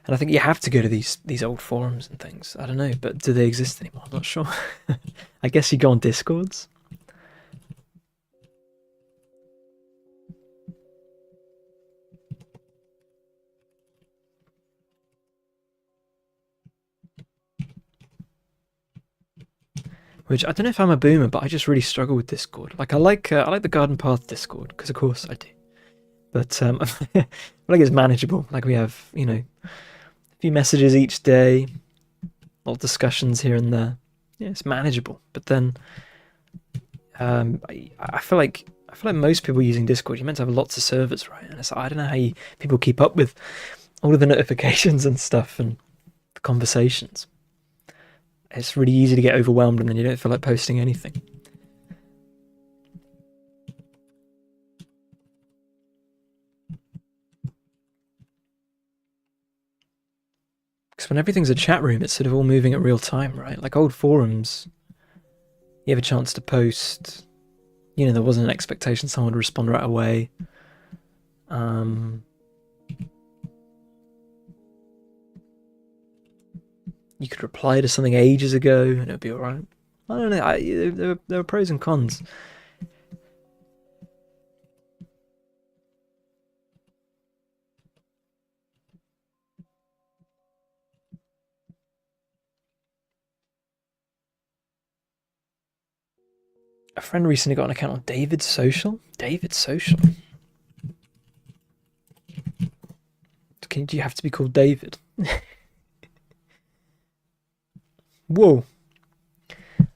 and I think you have to go to these old forums and things. I don't know, but do they exist anymore? I'm not sure. I guess you go on Discords. Which I don't know if I'm a boomer, but I just really struggle with Discord. Like I like the Garden Path Discord because of course I do, but I feel like it's manageable. Like we have a few messages each day, little discussions here and there. Yeah, it's manageable. But then I feel like most people using Discord, you're meant to have lots of servers, right? And I don't know how people keep up with all of the notifications and stuff and the conversations. It's really easy to get overwhelmed and then you don't feel like posting anything. Because when everything's a chat room, it's sort of all moving at real time, right? Like old forums, you have a chance to post, there wasn't an expectation someone would respond right away. You could reply to something ages ago and it would be alright. I don't know, there are pros and cons. A friend recently got an account on David Social. David Social? Do you have to be called David? Whoa. The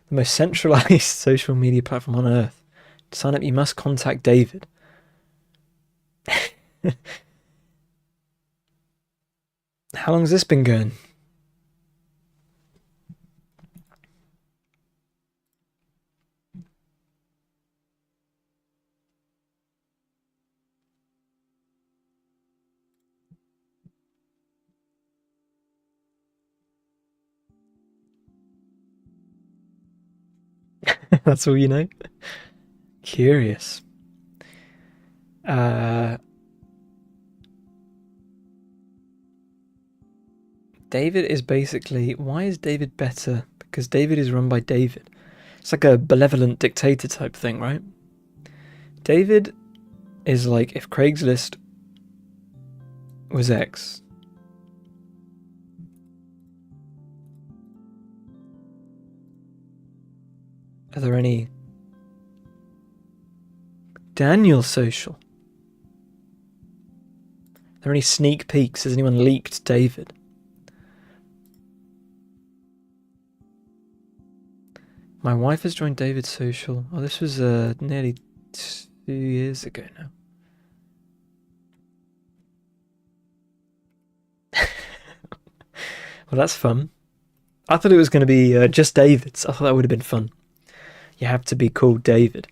most centralized social media platform on earth. To sign up, you must contact David. How long's this been going? That's all you know? Curious. David is basically... Why is David better? Because David is run by David. It's like a benevolent dictator type thing, right? David is like if Craigslist was X. Are there any... Daniel Social. Are there any sneak peeks? Has anyone leaked David? My wife has joined David Social. Oh, this was nearly 2 years ago now. Well, that's fun. I thought it was going to be just David's. I thought that would have been fun. You have to be called David.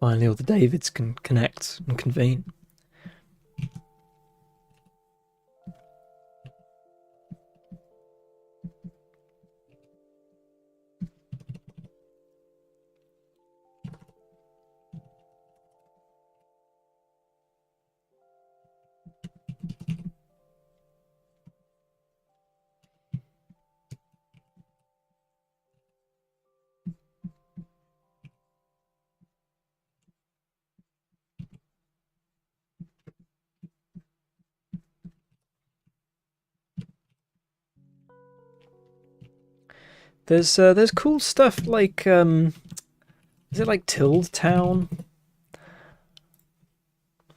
Finally, all the Davids can connect and convene. There's cool stuff like is it like Tilde Town?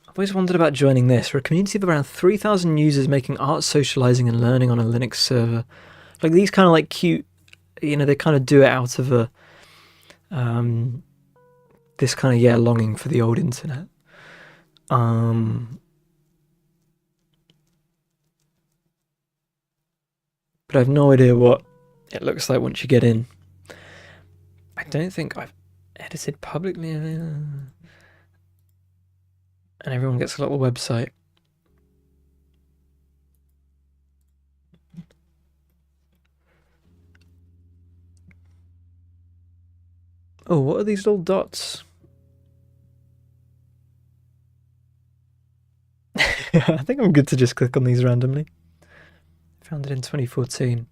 I've always wondered about joining this. We're a community of around 3,000 users making art, socializing, and learning on a Linux server. Like these kind of like cute, they kind of do it out of a this kind of longing for the old internet. But I have no idea what it looks like once you get in. I don't think I've edited publicly, and everyone gets a little website. Oh, what are these little dots? I think I'm good to just click on these randomly. Founded in 2014.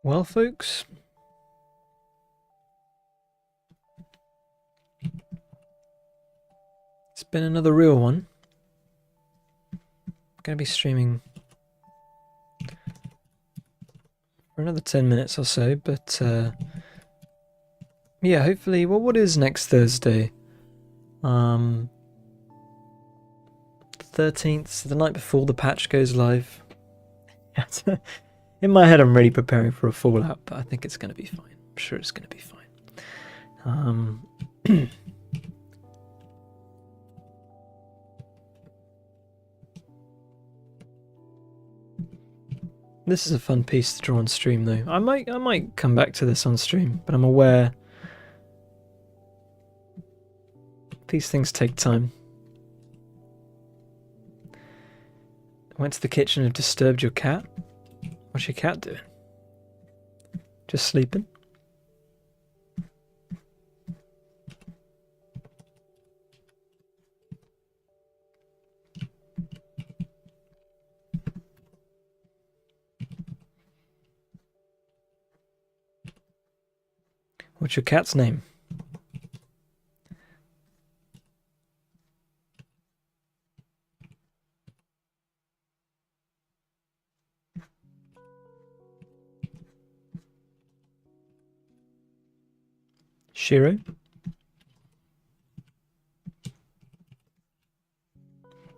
Well, folks, it's been another real one. I'm going to be streaming for another 10 minutes or so, but yeah, hopefully, well, what is next Thursday? 13th, so the night before the patch goes live. In my head, I'm really preparing for a fallout, but I think it's going to be fine. I'm sure it's going to be fine. This is a fun piece to draw on stream, though. I might come back to this on stream, but I'm aware these things take time. I went to the kitchen and disturbed your cat. What's your cat doing? Just sleeping? What's your cat's name? Shiro?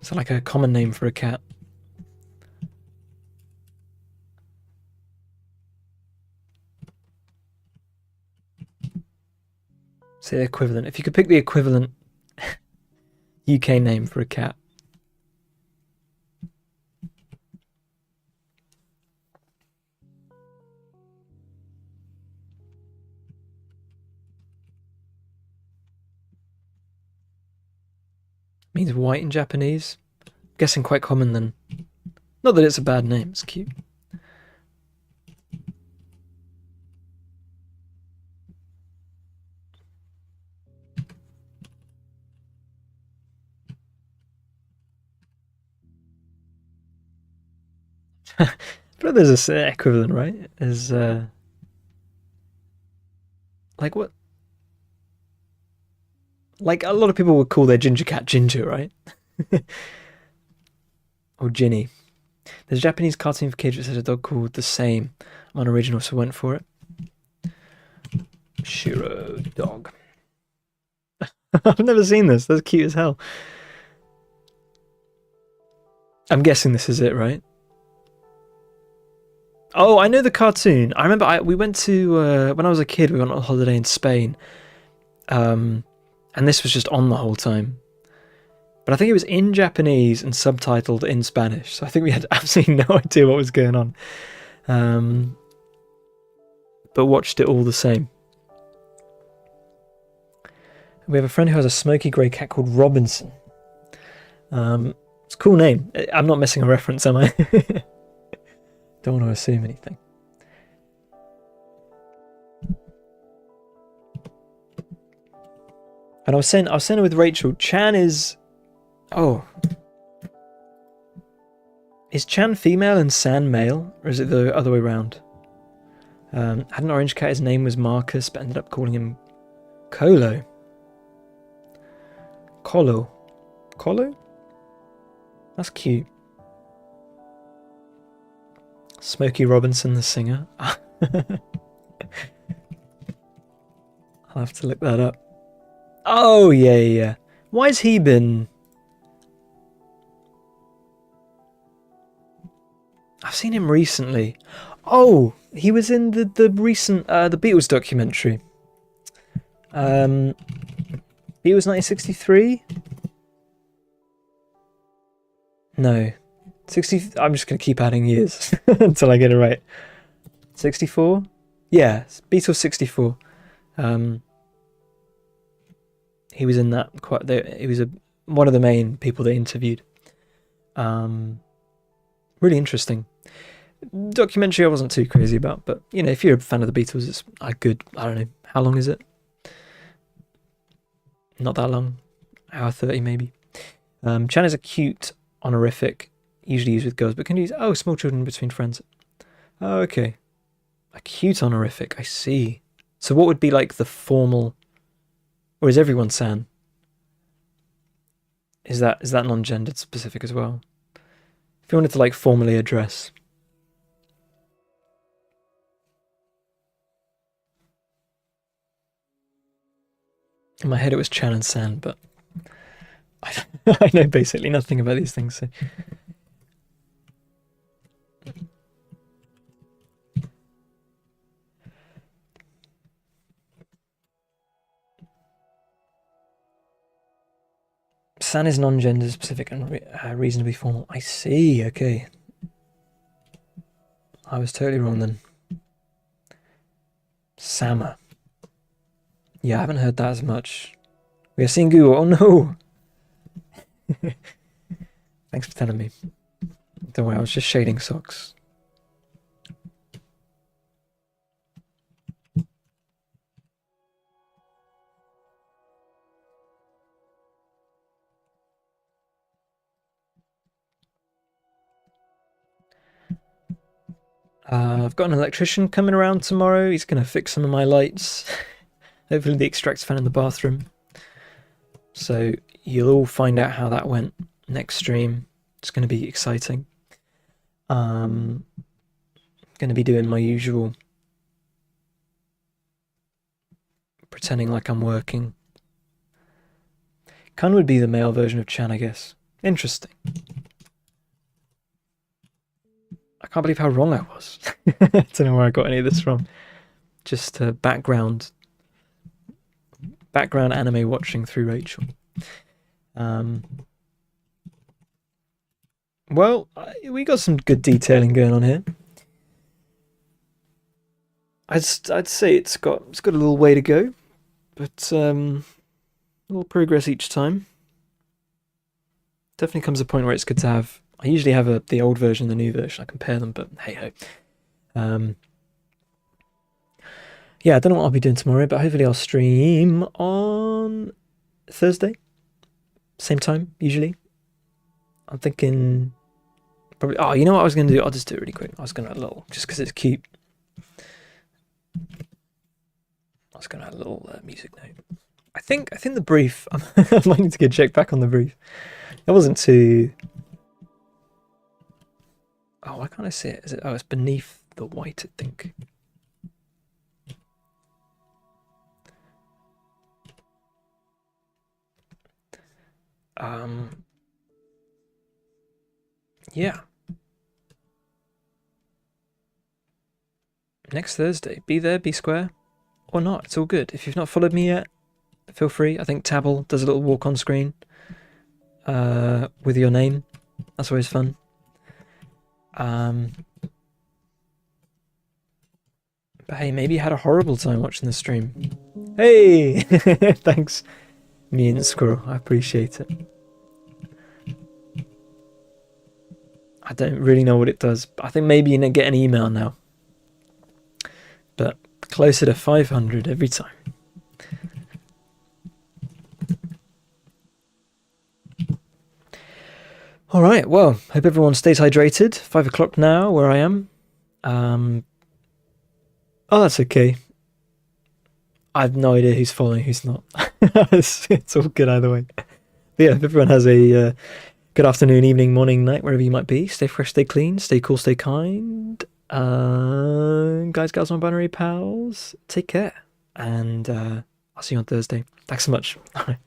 Is that like a common name for a cat? Say the equivalent. If you could pick the equivalent UK name for a cat. Means white in Japanese. I'm guessing quite common then. Not that it's a bad name, it's cute. But there's a equivalent, right? Is like what? Like a lot of people would call their ginger cat Ginger, right? Or Ginny. There's a Japanese cartoon for kids that says a dog called the same. I'm unoriginal, so went for it. Shiro dog. I've never seen this. That's cute as hell. I'm guessing this is it, right? Oh, I know the cartoon. I remember we went to when I was a kid. We went on a holiday in Spain, and this was just on the whole time. But I think it was in Japanese and subtitled in Spanish. So I think we had absolutely no idea what was going on, but watched it all the same. We have a friend who has a smoky grey cat called Robinson. It's a cool name. I'm not missing a reference, am I? Don't want to assume anything. And I was saying with Rachel, Chan is... Oh. Is Chan female and San male? Or is it the other way around? Had an orange cat, his name was Marcus, but ended up calling him Colo. Colo? That's cute. Smokey Robinson, the singer. I'll have to look that up. Oh, yeah. Why has he been... I've seen him recently. Oh, he was in the recent the Beatles documentary. Beatles 1963? No. 60. I'm just going to keep adding years until I get it right. 64? Yeah, Beatles 64. He was in that he was one of the main people they interviewed. Really interesting. Documentary I wasn't too crazy about, but you know, if you're a fan of the Beatles, it's a good, I don't know, how long is it? Not that long. Hour 30 maybe. Chan is a cute honorific, usually used with girls, but can use small children between friends. Oh, okay. A cute honorific, I see. So what would be like the formal, or is everyone San? Is that non-gendered specific as well? If you wanted to like formally address. In my head it was Chan and San, but I know basically nothing about these things. So. San is non-gender specific and reasonably formal. I see, okay. I was totally wrong then. Sama. Yeah, I haven't heard that as much. We are seeing Google. Oh no! Thanks for telling me. Don't worry, I was just shading socks. I've got an electrician coming around tomorrow. He's going to fix some of my lights. Hopefully the extractor fan in the bathroom. So you'll all find out how that went next stream. It's going to be exciting. Going to be doing my usual pretending like I'm working. Kun would be the male version of Chan, I guess. Interesting. I can't believe how wrong I was. I don't know where I got any of this from. Just background anime watching through Rachel. Well, we got some good detailing going on here. I'd say it's got a little way to go, but a little progress each time. Definitely comes a point where it's good to have. I usually have the old version and the new version. I compare them, but hey ho. Yeah, I don't know what I'll be doing tomorrow, but hopefully I'll stream on Thursday. Same time, usually. I'm thinking probably... Oh, you know what I was going to do? I'll just do it really quick. I was going to add a little, just because it's cute. I was going to add a little music note. I think the brief... I might need to get checked back on the brief. It wasn't too... Oh, why can't I see it? Is it? Oh, it's beneath the white, I think. Yeah. Next Thursday. Be there, be square, or not. It's all good. If you've not followed me yet, feel free. I think Tabble does a little walk on screen with your name. That's always fun. But hey, maybe you had a horrible time watching the stream. Hey! Thanks, Mutant Squirrel. I appreciate it. I don't really know what it does. I think maybe you get an email now. But closer to 500 every time. All right, well, hope everyone stays hydrated. 5 o'clock now, where I am. Oh, that's okay. I have no idea who's following, who's not. It's all good either way. But yeah, if everyone has a good afternoon, evening, morning, night, wherever you might be. Stay fresh, stay clean, stay cool, stay kind. Guys, gals, non-binary pals, take care. And I'll see you on Thursday. Thanks so much. All right.